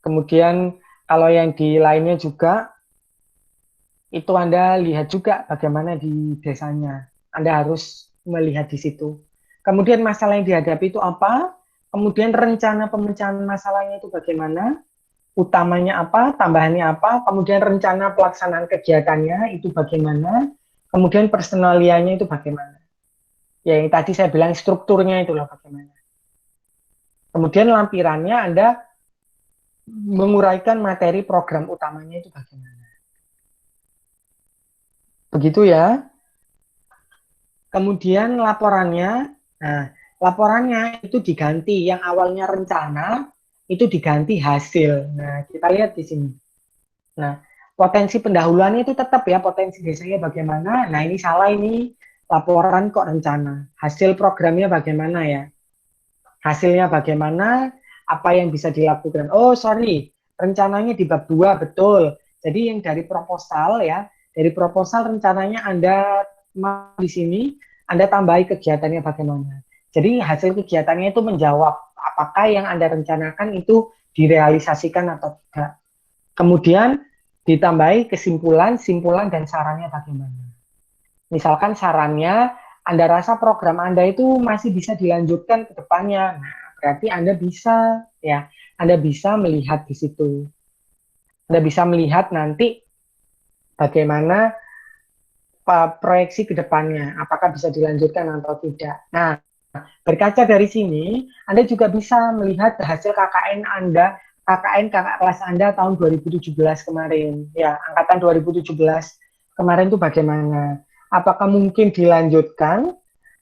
Kemudian kalau yang di lainnya juga, itu Anda lihat juga bagaimana di desanya. Anda harus melihat di situ. Kemudian masalah yang dihadapi itu apa? Kemudian rencana pemecahan masalahnya itu bagaimana? Utamanya apa? Tambahannya apa? Kemudian rencana pelaksanaan kegiatannya itu bagaimana? Kemudian personalianya itu bagaimana? Ya, yang tadi saya bilang strukturnya itulah bagaimana. Kemudian lampirannya Anda menguraikan materi program utamanya itu bagaimana. Begitu ya. Kemudian laporannya, nah, laporannya itu diganti, yang awalnya rencana itu diganti hasil. Nah, kita lihat di sini. Nah, potensi pendahuluannya itu tetap ya, potensi desanya bagaimana. Nah, ini salah, ini laporan kok rencana. Hasil programnya bagaimana ya? Hasilnya bagaimana? Apa yang bisa dilakukan? Oh, sorry, rencananya di bab 2, betul. Jadi yang dari proposal ya, dari proposal rencananya Anda di sini, Anda tambahi kegiatannya bagaimana. Jadi hasil kegiatannya itu menjawab apakah yang Anda rencanakan itu direalisasikan atau tidak. Kemudian ditambahi kesimpulan, simpulan, dan sarannya bagaimana. Misalkan sarannya, Anda rasa program Anda itu masih bisa dilanjutkan ke depannya. Nah, berarti Anda bisa melihat di situ. Anda bisa melihat nanti bagaimana proyeksi ke depannya, apakah bisa dilanjutkan atau tidak. Nah, berkaca dari sini, Anda juga bisa melihat hasil KKN Anda, KKN kakak kelas Anda tahun 2017 kemarin. Ya, angkatan 2017 kemarin itu bagaimana? Apakah mungkin dilanjutkan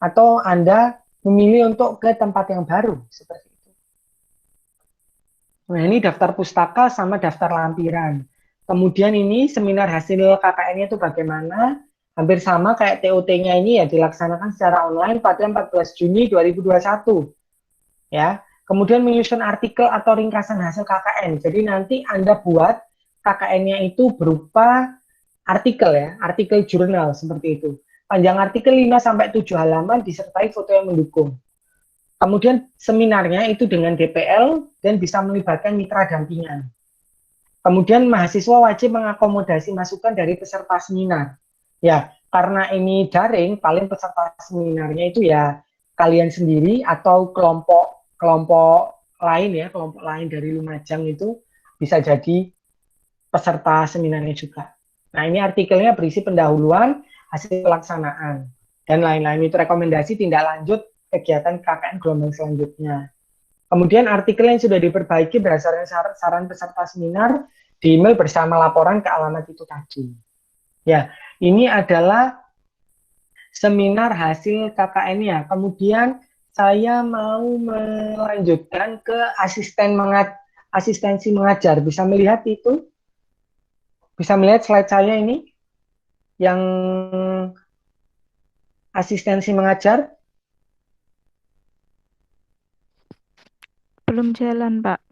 atau Anda memilih untuk ke tempat yang baru seperti itu. Nah, ini daftar pustaka sama daftar lampiran. Kemudian ini seminar hasil KKN-nya itu bagaimana? Hampir sama kayak TOT-nya ini ya, dilaksanakan secara online pada 14 Juni 2021. Ya. Kemudian menyusun artikel atau ringkasan hasil KKN. Jadi nanti Anda buat KKN-nya itu berupa artikel ya, artikel jurnal seperti itu. Panjang artikel 5-7 halaman disertai foto yang mendukung. Kemudian seminarnya itu dengan DPL dan bisa melibatkan mitra dampingan. Kemudian mahasiswa wajib mengakomodasi masukan dari peserta seminar. Ya, karena ini daring, paling peserta seminarnya itu ya kalian sendiri atau kelompok lain ya, kelompok lain dari Lumajang itu bisa jadi peserta seminarnya juga. Nah, ini artikelnya berisi pendahuluan, hasil pelaksanaan, dan lain-lain. Itu rekomendasi tindak lanjut kegiatan KKN gelombang selanjutnya. Kemudian artikel yang sudah diperbaiki berdasarkan saran peserta seminar di email bersama laporan ke alamat itu tadi. Ya, ini adalah seminar hasil KKN-nya. Kemudian saya mau melanjutkan ke asistensi mengajar. Bisa melihat itu? Bisa melihat slide saya ini yang asistensi mengajar? Belum jalan, Pak.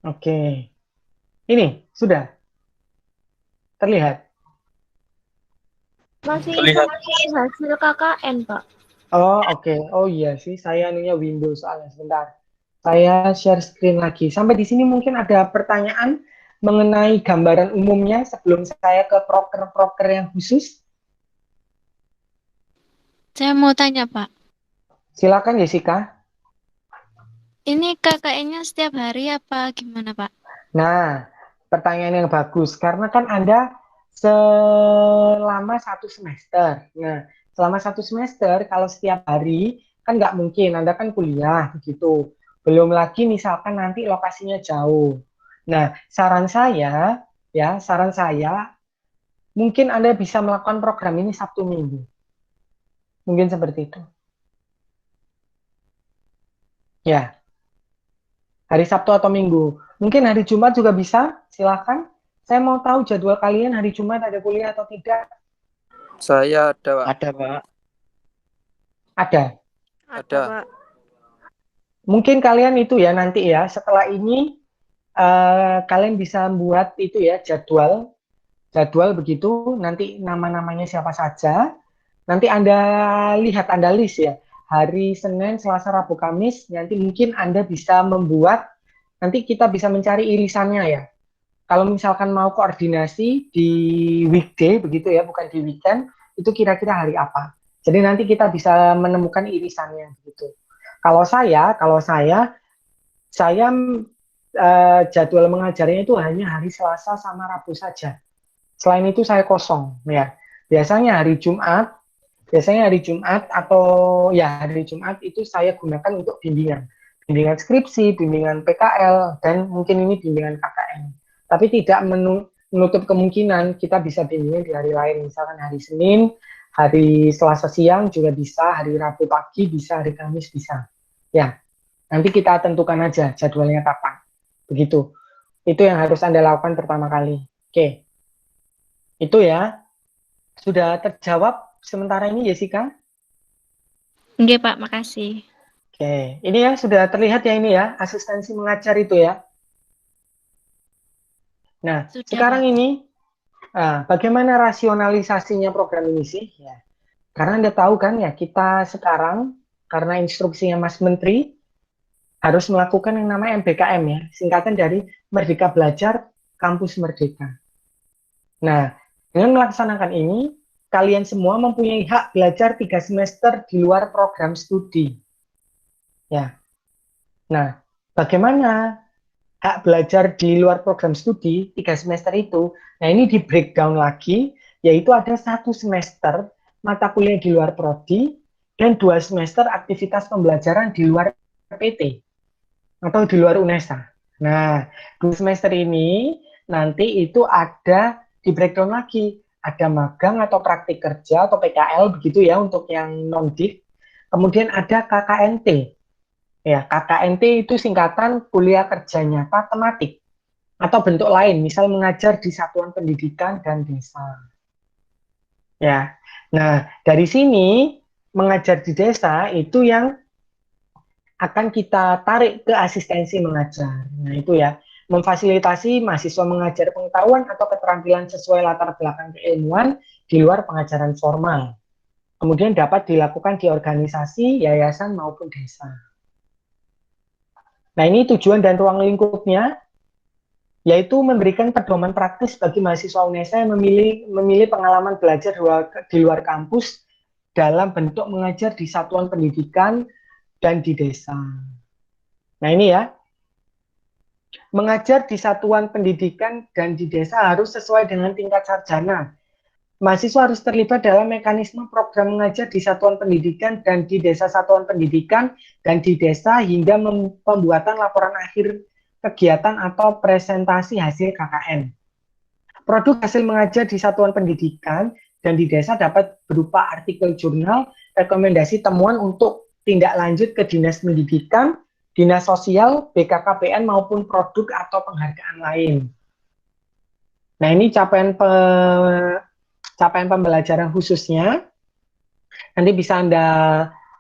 Oke. Ini sudah terlihat. Masih Terlihat. hasil KKN, Pak. Oh, oke. Oh iya sih, saya anunya Windows soalnya. Sebentar. Saya share screen lagi. Sampai di sini mungkin ada pertanyaan mengenai gambaran umumnya sebelum saya ke proker-proker yang khusus. Saya mau tanya, Pak. Silakan Jessica. Ini KKN-nya setiap hari apa gimana, Pak? Nah, pertanyaan yang bagus. Karena kan Anda selama 1 semester. Nah, selama 1 semester, kalau setiap hari, kan nggak mungkin. Anda kan kuliah, begitu. Belum lagi misalkan nanti lokasinya jauh. Nah, saran saya, mungkin Anda bisa melakukan program ini Sabtu Minggu. Mungkin seperti itu. Ya, hari Sabtu atau Minggu. Mungkin hari Jumat juga bisa, silakan. Saya mau tahu jadwal kalian hari Jumat ada kuliah atau tidak? Saya ada, Pak. Ada, Pak. Ada. Ada. Pak. Mungkin kalian itu ya nanti ya, setelah ini kalian bisa buat itu ya jadwal begitu, nanti nama-namanya siapa saja. Nanti Anda lihat, Anda list ya. Hari Senin, Selasa, Rabu, Kamis, nanti mungkin Anda bisa membuat, nanti kita bisa mencari irisannya ya. Kalau misalkan mau koordinasi di weekday begitu ya, bukan di weekend, itu kira-kira hari apa. Jadi nanti kita bisa menemukan irisannya begitu. Kalau saya jadwal mengajarnya itu hanya hari Selasa sama Rabu saja. Selain itu saya kosong ya. Biasanya hari Jumat atau ya hari Jumat itu saya gunakan untuk bimbingan skripsi, bimbingan PKL, dan mungkin ini bimbingan KKN. Tapi tidak menutup kemungkinan kita bisa bimbingan di hari lain, misalkan hari Senin, hari Selasa siang juga bisa, hari Rabu pagi bisa, hari Kamis bisa. Ya, nanti kita tentukan aja jadwalnya kapan. Begitu. Itu yang harus Anda lakukan pertama kali. Oke. Itu ya. Sudah terjawab sementara ini, Jessica? Oke, Pak, makasih. Oke. Ini ya sudah terlihat ya ini ya, asistensi mengajar itu ya. Nah, Sudah, sekarang Pak. ini bagaimana rasionalisasinya program ini sih? Ya. Karena Anda tahu kan ya, kita sekarang karena instruksinya Mas Menteri harus melakukan yang namanya MBKM ya, singkatan dari Merdeka Belajar Kampus Merdeka. Nah, dengan melaksanakan ini, kalian semua mempunyai hak belajar 3 semester di luar program studi. Ya. Nah, bagaimana hak belajar di luar program studi 3 semester itu? Nah, ini di breakdown lagi, yaitu ada 1 semester mata kuliah di luar prodi dan 2 semester aktivitas pembelajaran di luar PT atau di luar UNESA. Nah, 2 semester ini nanti itu ada di breakdown lagi, ada magang atau praktik kerja atau PKL begitu ya untuk yang non-div. Kemudian ada KKNT. Ya, KKNT itu singkatan kuliah kerja nyata tematik atau bentuk lain, misal mengajar di satuan pendidikan dan desa. Ya. Nah, dari sini mengajar di desa itu yang akan kita tarik ke asistensi mengajar. Nah, itu ya, memfasilitasi mahasiswa mengajar pengetahuan atau keterampilan sesuai latar belakang keilmuan di luar pengajaran formal. Kemudian dapat dilakukan di organisasi, yayasan maupun desa. Nah, ini tujuan dan ruang lingkupnya. yaitu memberikan pedoman praktis bagi mahasiswa UNESA yang memilih pengalaman belajar di luar kampus dalam bentuk mengajar di satuan pendidikan dan di desa. Nah ini ya, mengajar di satuan pendidikan dan di desa harus sesuai dengan tingkat sarjana. Mahasiswa harus terlibat dalam mekanisme program mengajar di satuan pendidikan dan di desa satuan pendidikan dan di desa hingga pembuatan laporan akhir kegiatan atau presentasi hasil KKN. Produk hasil mengajar di satuan pendidikan dan di desa dapat berupa artikel jurnal, rekomendasi temuan untuk tindak lanjut ke Dinas Pendidikan, Dinas Sosial, BKKBN maupun produk atau penghargaan lain. Nah ini capaian pembelajaran khususnya, nanti bisa Anda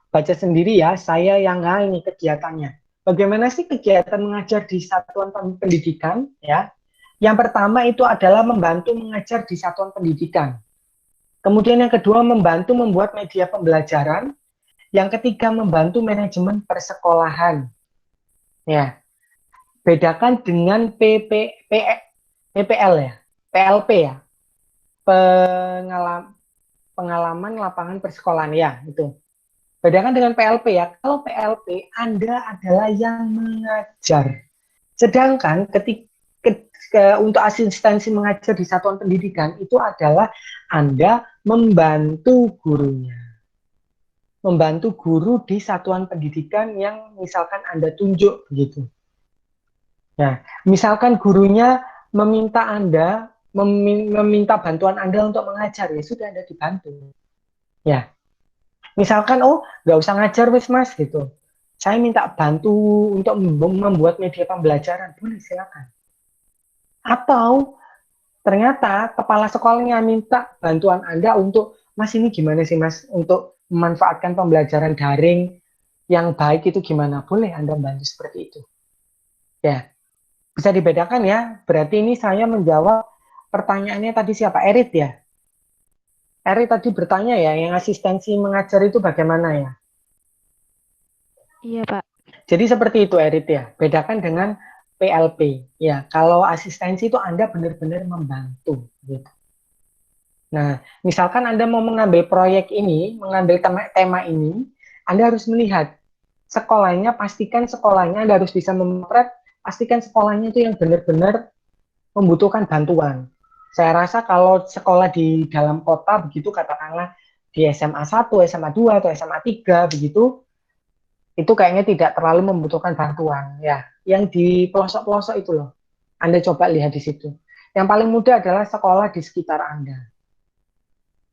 baca sendiri ya, saya yang ini kegiatannya. Bagaimana sih kegiatan mengajar di satuan pendidikan? Ya, yang pertama itu adalah membantu mengajar di satuan pendidikan. Kemudian yang kedua membantu membuat media pembelajaran. Yang ketiga membantu manajemen persekolahan. Ya, bedakan dengan PPL ya, PLP ya. Pengalaman lapangan persekolahan ya itu. Bedakan dengan PLP ya. Kalau PLP Anda adalah yang mengajar. Sedangkan untuk asistensi mengajar di satuan pendidikan itu adalah Anda membantu gurunya. Membantu guru di satuan pendidikan yang misalkan Anda tunjuk begitu. Nah, misalkan gurunya meminta Anda meminta bantuan Anda untuk mengajar, ya sudah Anda dibantu. Ya, misalkan, oh nggak usah ngajar wis mas gitu. Saya minta bantu untuk membuat media pembelajaran, boleh silakan. Atau ternyata kepala sekolahnya minta bantuan Anda untuk, mas ini gimana sih mas untuk memanfaatkan pembelajaran daring yang baik itu gimana? Boleh Anda bantu seperti itu. Ya, bisa dibedakan ya. Berarti ini saya menjawab pertanyaannya tadi siapa? Erit ya? Erit tadi bertanya ya, yang asistensi mengajar itu bagaimana ya? Iya, Pak. Jadi seperti itu Erit ya, bedakan dengan PLP. Ya, kalau asistensi itu Anda benar-benar membantu. Gitu. Nah, misalkan Anda mau mengambil proyek ini, mengambil tema ini, Anda harus melihat sekolahnya, pastikan sekolahnya Anda harus bisa memotret, pastikan sekolahnya itu yang benar-benar membutuhkan bantuan. Saya rasa kalau sekolah di dalam kota begitu, katakanlah di SMA 1, SMA 2, atau SMA 3 begitu, itu kayaknya tidak terlalu membutuhkan bantuan. Ya, yang di pelosok-pelosok itu loh, Anda coba lihat di situ. Yang paling mudah adalah sekolah di sekitar Anda.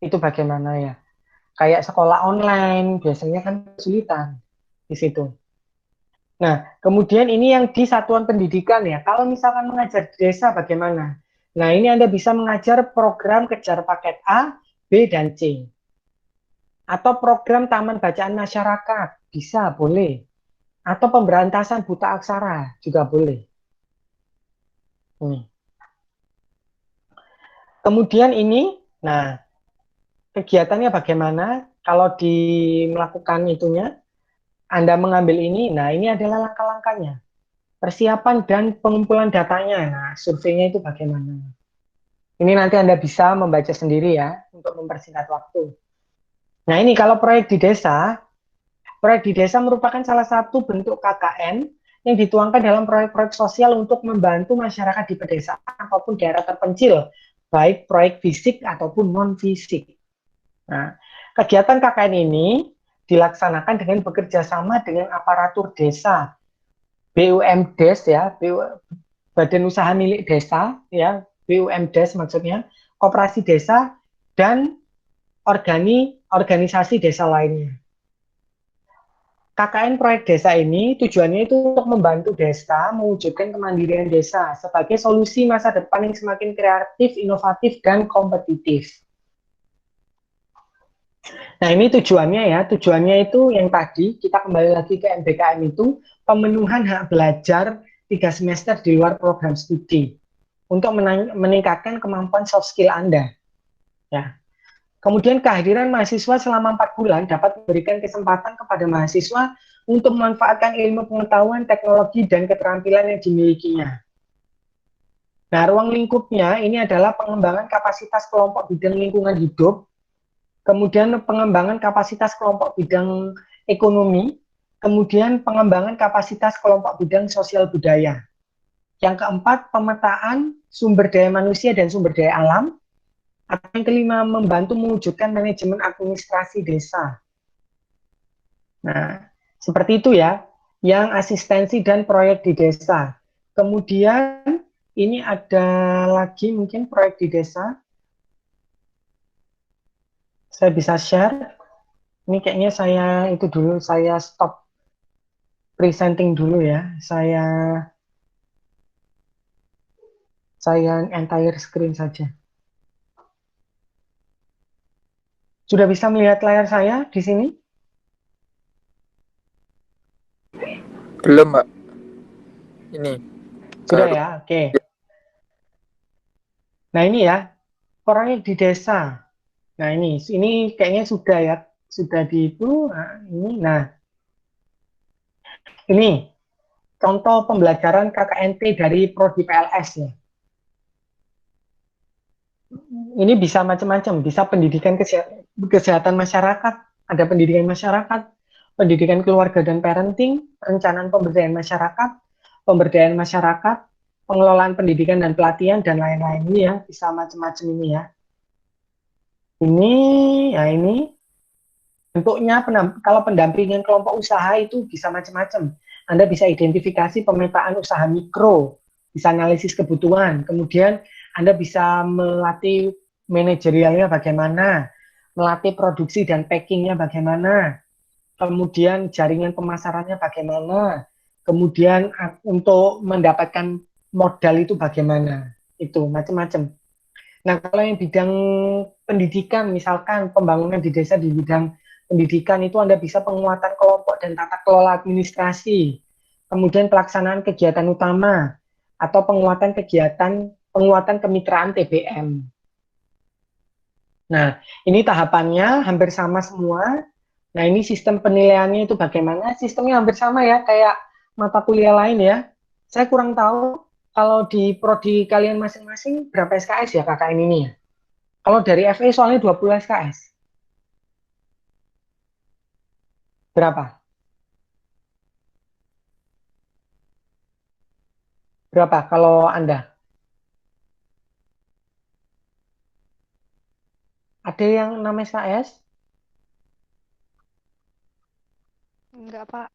Itu bagaimana ya? Kayak sekolah online, biasanya kan kesulitan di situ. Nah, kemudian ini yang di satuan pendidikan ya. Kalau misalkan mengajar di desa bagaimana? Nah, ini Anda bisa mengajar program kejar paket A, B, dan C. Atau program taman bacaan masyarakat, bisa, boleh. Atau pemberantasan buta aksara, juga boleh. Kemudian ini, nah, kegiatannya bagaimana? Kalau melakukan itunya, Anda mengambil ini, nah ini adalah langkah-langkahnya. Persiapan dan pengumpulan datanya, nah surveinya itu bagaimana? Ini nanti Anda bisa membaca sendiri ya, untuk mempersingkat waktu. Nah ini kalau proyek di desa merupakan salah satu bentuk KKN yang dituangkan dalam proyek-proyek sosial untuk membantu masyarakat di pedesaan ataupun daerah terpencil, baik proyek fisik ataupun non-fisik. Nah, kegiatan KKN ini dilaksanakan dengan bekerja sama dengan aparatur desa, BUMDes ya, Badan Usaha Milik Desa ya, BUMDes maksudnya, koperasi desa dan organisasi desa lainnya. KKN proyek desa ini tujuannya itu untuk membantu desa mewujudkan kemandirian desa sebagai solusi masa depan yang semakin kreatif, inovatif, dan kompetitif. Nah ini tujuannya ya, tujuannya itu yang tadi kita kembali lagi ke MBKM itu pemenuhan hak belajar 3 semester di luar program studi untuk meningkatkan kemampuan soft skill Anda. Ya. Kemudian kehadiran mahasiswa selama 4 bulan dapat memberikan kesempatan kepada mahasiswa untuk memanfaatkan ilmu pengetahuan, teknologi, dan keterampilan yang dimilikinya. Nah, ruang lingkupnya ini adalah pengembangan kapasitas kelompok bidang lingkungan hidup, kemudian pengembangan kapasitas kelompok bidang ekonomi, kemudian pengembangan kapasitas kelompok bidang sosial budaya. Yang keempat, pemetaan sumber daya manusia dan sumber daya alam. Atau yang kelima, membantu mewujudkan manajemen administrasi desa. Nah, seperti itu ya, yang asistensi dan proyek di desa. Kemudian, ini ada lagi mungkin proyek di desa. Saya bisa share. Ini kayaknya saya itu dulu, saya stop presenting dulu ya. Saya entire screen saja. Sudah bisa melihat layar saya di sini? Belum, Pak. Ini. Sudah baru. ya, oke. Nah ini ya, proyek di desa. Nah ini kayaknya sudah ya, sudah di itu. Nah ini contoh pembelajaran KKNT dari Prodi PLS ya. Ini bisa macam-macam, bisa pendidikan kesehatan masyarakat, ada pendidikan masyarakat, pendidikan keluarga dan parenting, perencanaan pemberdayaan masyarakat, pengelolaan pendidikan dan pelatihan, dan lain-lain. Ini ya, bisa macam-macam ini ya. Ini bentuknya, kalau pendampingan kelompok usaha itu bisa macam-macam. Anda bisa identifikasi pemetaan usaha mikro, bisa analisis kebutuhan, kemudian Anda bisa melatih manajerialnya bagaimana, melatih produksi dan packingnya bagaimana, kemudian jaringan pemasarannya bagaimana, kemudian untuk mendapatkan modal itu bagaimana, itu macam-macam. Nah, kalau yang bidang pendidikan, misalkan pembangunan di desa di bidang pendidikan itu Anda bisa penguatan kelompok dan tata kelola administrasi, kemudian pelaksanaan kegiatan utama, atau penguatan kemitraan TBM. Nah, ini tahapannya hampir sama semua. Nah, ini sistem penilaiannya itu bagaimana? Sistemnya hampir sama ya, kayak mata kuliah lain ya. Saya kurang tahu kalau di prodi kalian masing-masing berapa SKS ya KKN ini ya. Kalau dari FE soalnya 20 SKS. Berapa? Berapa kalau Anda? Ada yang 6 SKS? Enggak, Pak.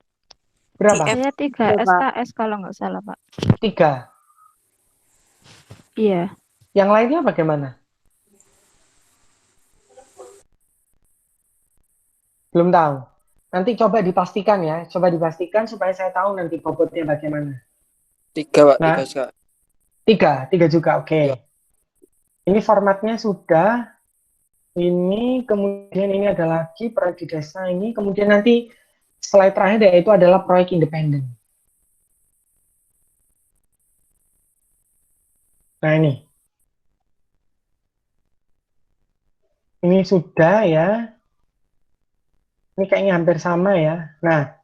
Berapa? Saya 3 SKS kalau nggak salah, Pak. 3. Iya. Yang lainnya bagaimana? Belum tahu. Nanti coba dipastikan ya. Coba dipastikan supaya saya tahu nanti bobotnya bagaimana. 3, Pak. Nah, 3 SKS. 3 juga, oke. Ya. Ini formatnya sudah. Ini, kemudian ini ada lagi proyek di desa ini. Kemudian nanti slide terakhir yaitu adalah proyek independen. Nah ini. Ini sudah ya. Ini kayaknya hampir sama ya. Nah,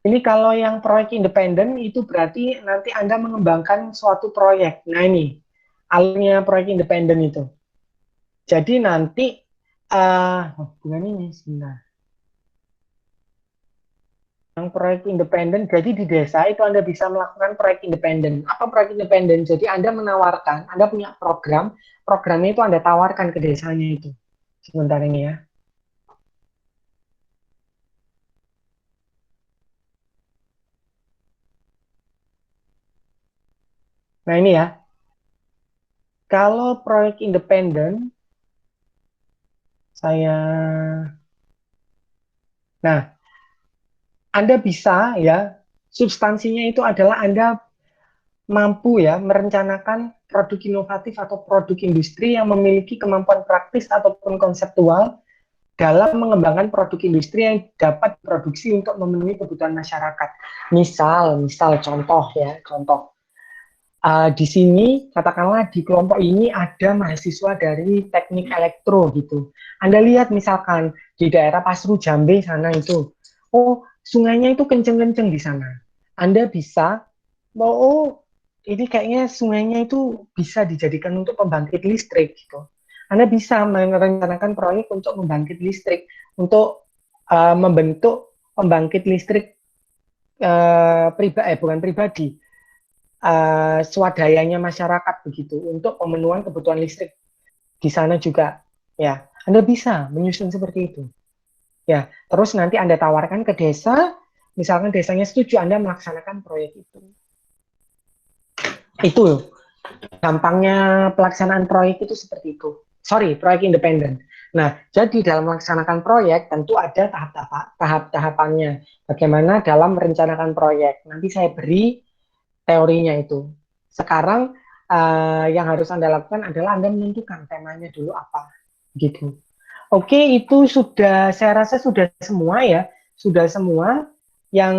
ini kalau yang proyek independen itu berarti nanti Anda mengembangkan suatu proyek. Nah ini, alurnya proyek independen itu. Jadi nanti, bukan ini sebentar. Yang proyek independen, jadi di desa itu Anda bisa melakukan proyek independen. Apa proyek independen? Jadi Anda menawarkan, Anda punya programnya itu Anda tawarkan ke desanya itu. Sebentar ini ya. Nah ini ya, kalau proyek independen, nah Anda bisa ya, substansinya itu adalah Anda mampu ya merencanakan produk inovatif atau produk industri yang memiliki kemampuan praktis ataupun konseptual dalam mengembangkan produk industri yang dapat diproduksi untuk memenuhi kebutuhan masyarakat. Misal contoh ya, di sini katakanlah di kelompok ini ada mahasiswa dari teknik elektro gitu. Anda lihat misalkan di daerah Pasru Jambe sana itu, oh sungainya itu kenceng-kenceng di sana. Anda bisa, ini kayaknya sungainya itu bisa dijadikan untuk pembangkit listrik gitu. Anda bisa merencanakan proyek untuk membangkit listrik, untuk membentuk pembangkit listrik bukan pribadi, swadayanya masyarakat begitu, untuk pemenuhan kebutuhan listrik di sana juga. Ya, Anda bisa menyusun seperti itu. Ya, terus nanti Anda tawarkan ke desa, misalkan desanya setuju, Anda melaksanakan proyek itu. Itu gampangnya pelaksanaan proyek itu seperti itu. Sorry, proyek independen. Nah, jadi dalam melaksanakan proyek tentu ada tahap-tahapannya. Bagaimana dalam merencanakan proyek. Nanti saya beri teorinya itu. Sekarang yang harus Anda lakukan adalah Anda menentukan temanya dulu apa. Gitu. Oke, itu sudah, saya rasa sudah semua ya. Sudah semua yang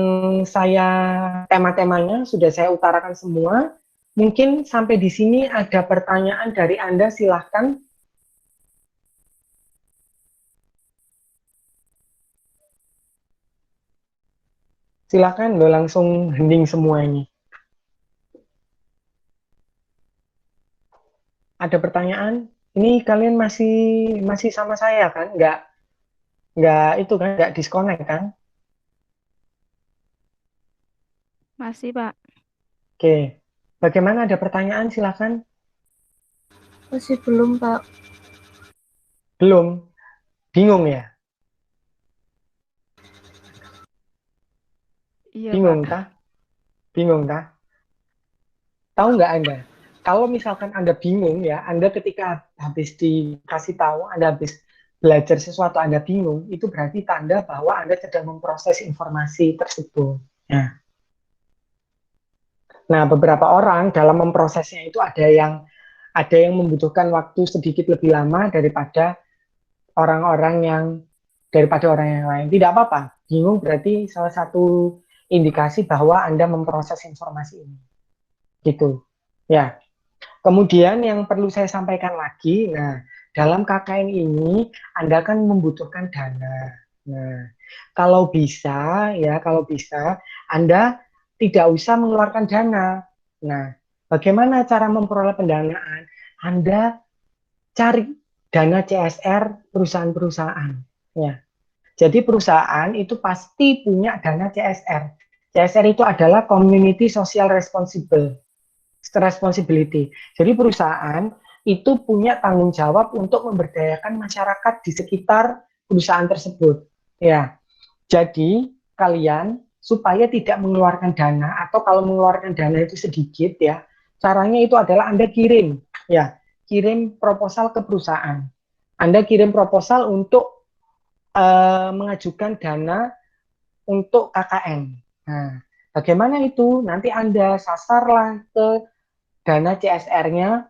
tema-temanya sudah saya utarakan semua. Mungkin sampai di sini ada pertanyaan dari Anda, silahkan. Silahkan lo langsung hening semua ini. Ada pertanyaan? Ini kalian masih sama saya kan? Nggak itu kan? Nggak disconnect kan? Masih, Pak. Oke. Bagaimana, ada pertanyaan? Silahkan. Masih belum, Pak. Belum? Bingung ya? Iya, Bingung Pak. kah? Bingung kah? Tahu nggak Anda? Kalau misalkan Anda bingung ya, Anda ketika habis dikasih tahu, Anda habis belajar sesuatu, Anda bingung, itu berarti tanda bahwa Anda sedang memproses informasi tersebut. Nah, beberapa orang dalam memprosesnya itu ada yang membutuhkan waktu sedikit lebih lama daripada orang yang lain. Tidak apa-apa. Bingung berarti salah satu indikasi bahwa Anda memproses informasi ini. Gitu. Ya. Kemudian yang perlu saya sampaikan lagi, nah, dalam KKN ini Anda kan membutuhkan dana. Nah, kalau bisa Anda tidak usah mengeluarkan dana. Nah, bagaimana cara memperoleh pendanaan? Anda cari dana CSR perusahaan-perusahaan. Ya. Jadi perusahaan itu pasti punya dana CSR. CSR itu adalah Community Social Responsibility. Jadi perusahaan itu punya tanggung jawab untuk memberdayakan masyarakat di sekitar perusahaan tersebut. Ya. Jadi kalian supaya tidak mengeluarkan dana, atau kalau mengeluarkan dana itu sedikit ya, caranya itu adalah Anda kirim proposal ke perusahaan. Anda kirim proposal untuk mengajukan dana untuk KKN. Nah, bagaimana itu? Nanti Anda sasarlah ke dana CSR-nya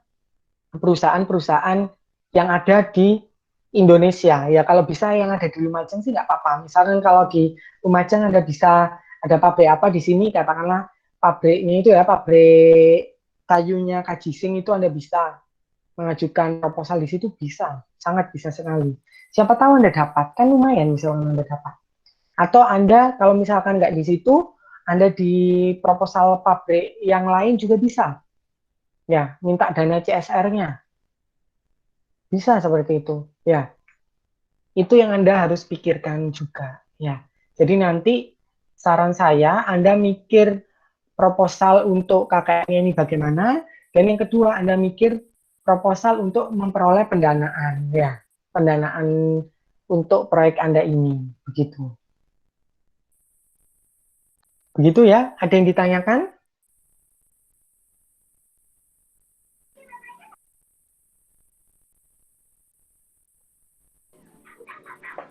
perusahaan-perusahaan yang ada di Indonesia. Ya, kalau bisa yang ada di Lumajang sih nggak apa-apa. Misalkan kalau di Lumajang Anda bisa ada pabrik apa di sini, katakanlah pabriknya itu ya, pabrik kayunya Kajising, itu Anda bisa mengajukan proposal di situ, bisa, sangat bisa sekali. Siapa tahu Anda dapat, kan lumayan misalnya Anda dapat. Atau Anda kalau misalkan nggak di situ, Anda di proposal pabrik yang lain juga bisa. Ya, minta dana CSR-nya. Bisa seperti itu. Ya, itu yang Anda harus pikirkan juga. Ya, jadi nanti saran saya, Anda mikir proposal untuk KKN ini bagaimana, dan yang kedua Anda mikir proposal untuk memperoleh pendanaan, ya, pendanaan untuk proyek Anda ini, begitu. Begitu ya, ada yang ditanyakan?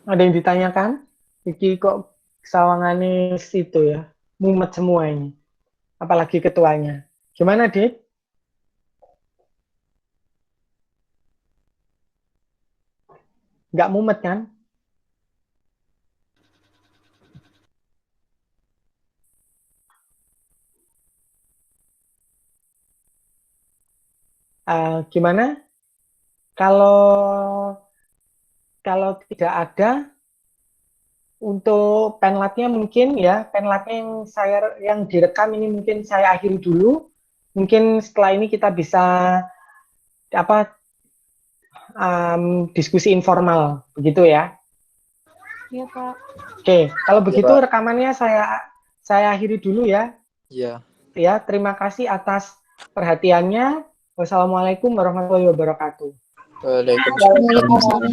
Ada yang ditanyakan? Iki kok sawangannya situ ya, mumet semua ini. Apalagi ketuanya. Gimana, Dit? Nggak mumet kan? Gimana? Kalau tidak ada, untuk penlatnya mungkin ya, penlatnya yang direkam ini mungkin saya akhiri dulu. mungkin setelah ini kita bisa diskusi informal, begitu ya? Iya, Pak. Oke, kalau begitu Pak. rekamannya saya akhiri dulu ya. Iya. Ya, terima kasih atas perhatiannya. Wassalamualaikum warahmatullahi wabarakatuh. Waalaikumsalam.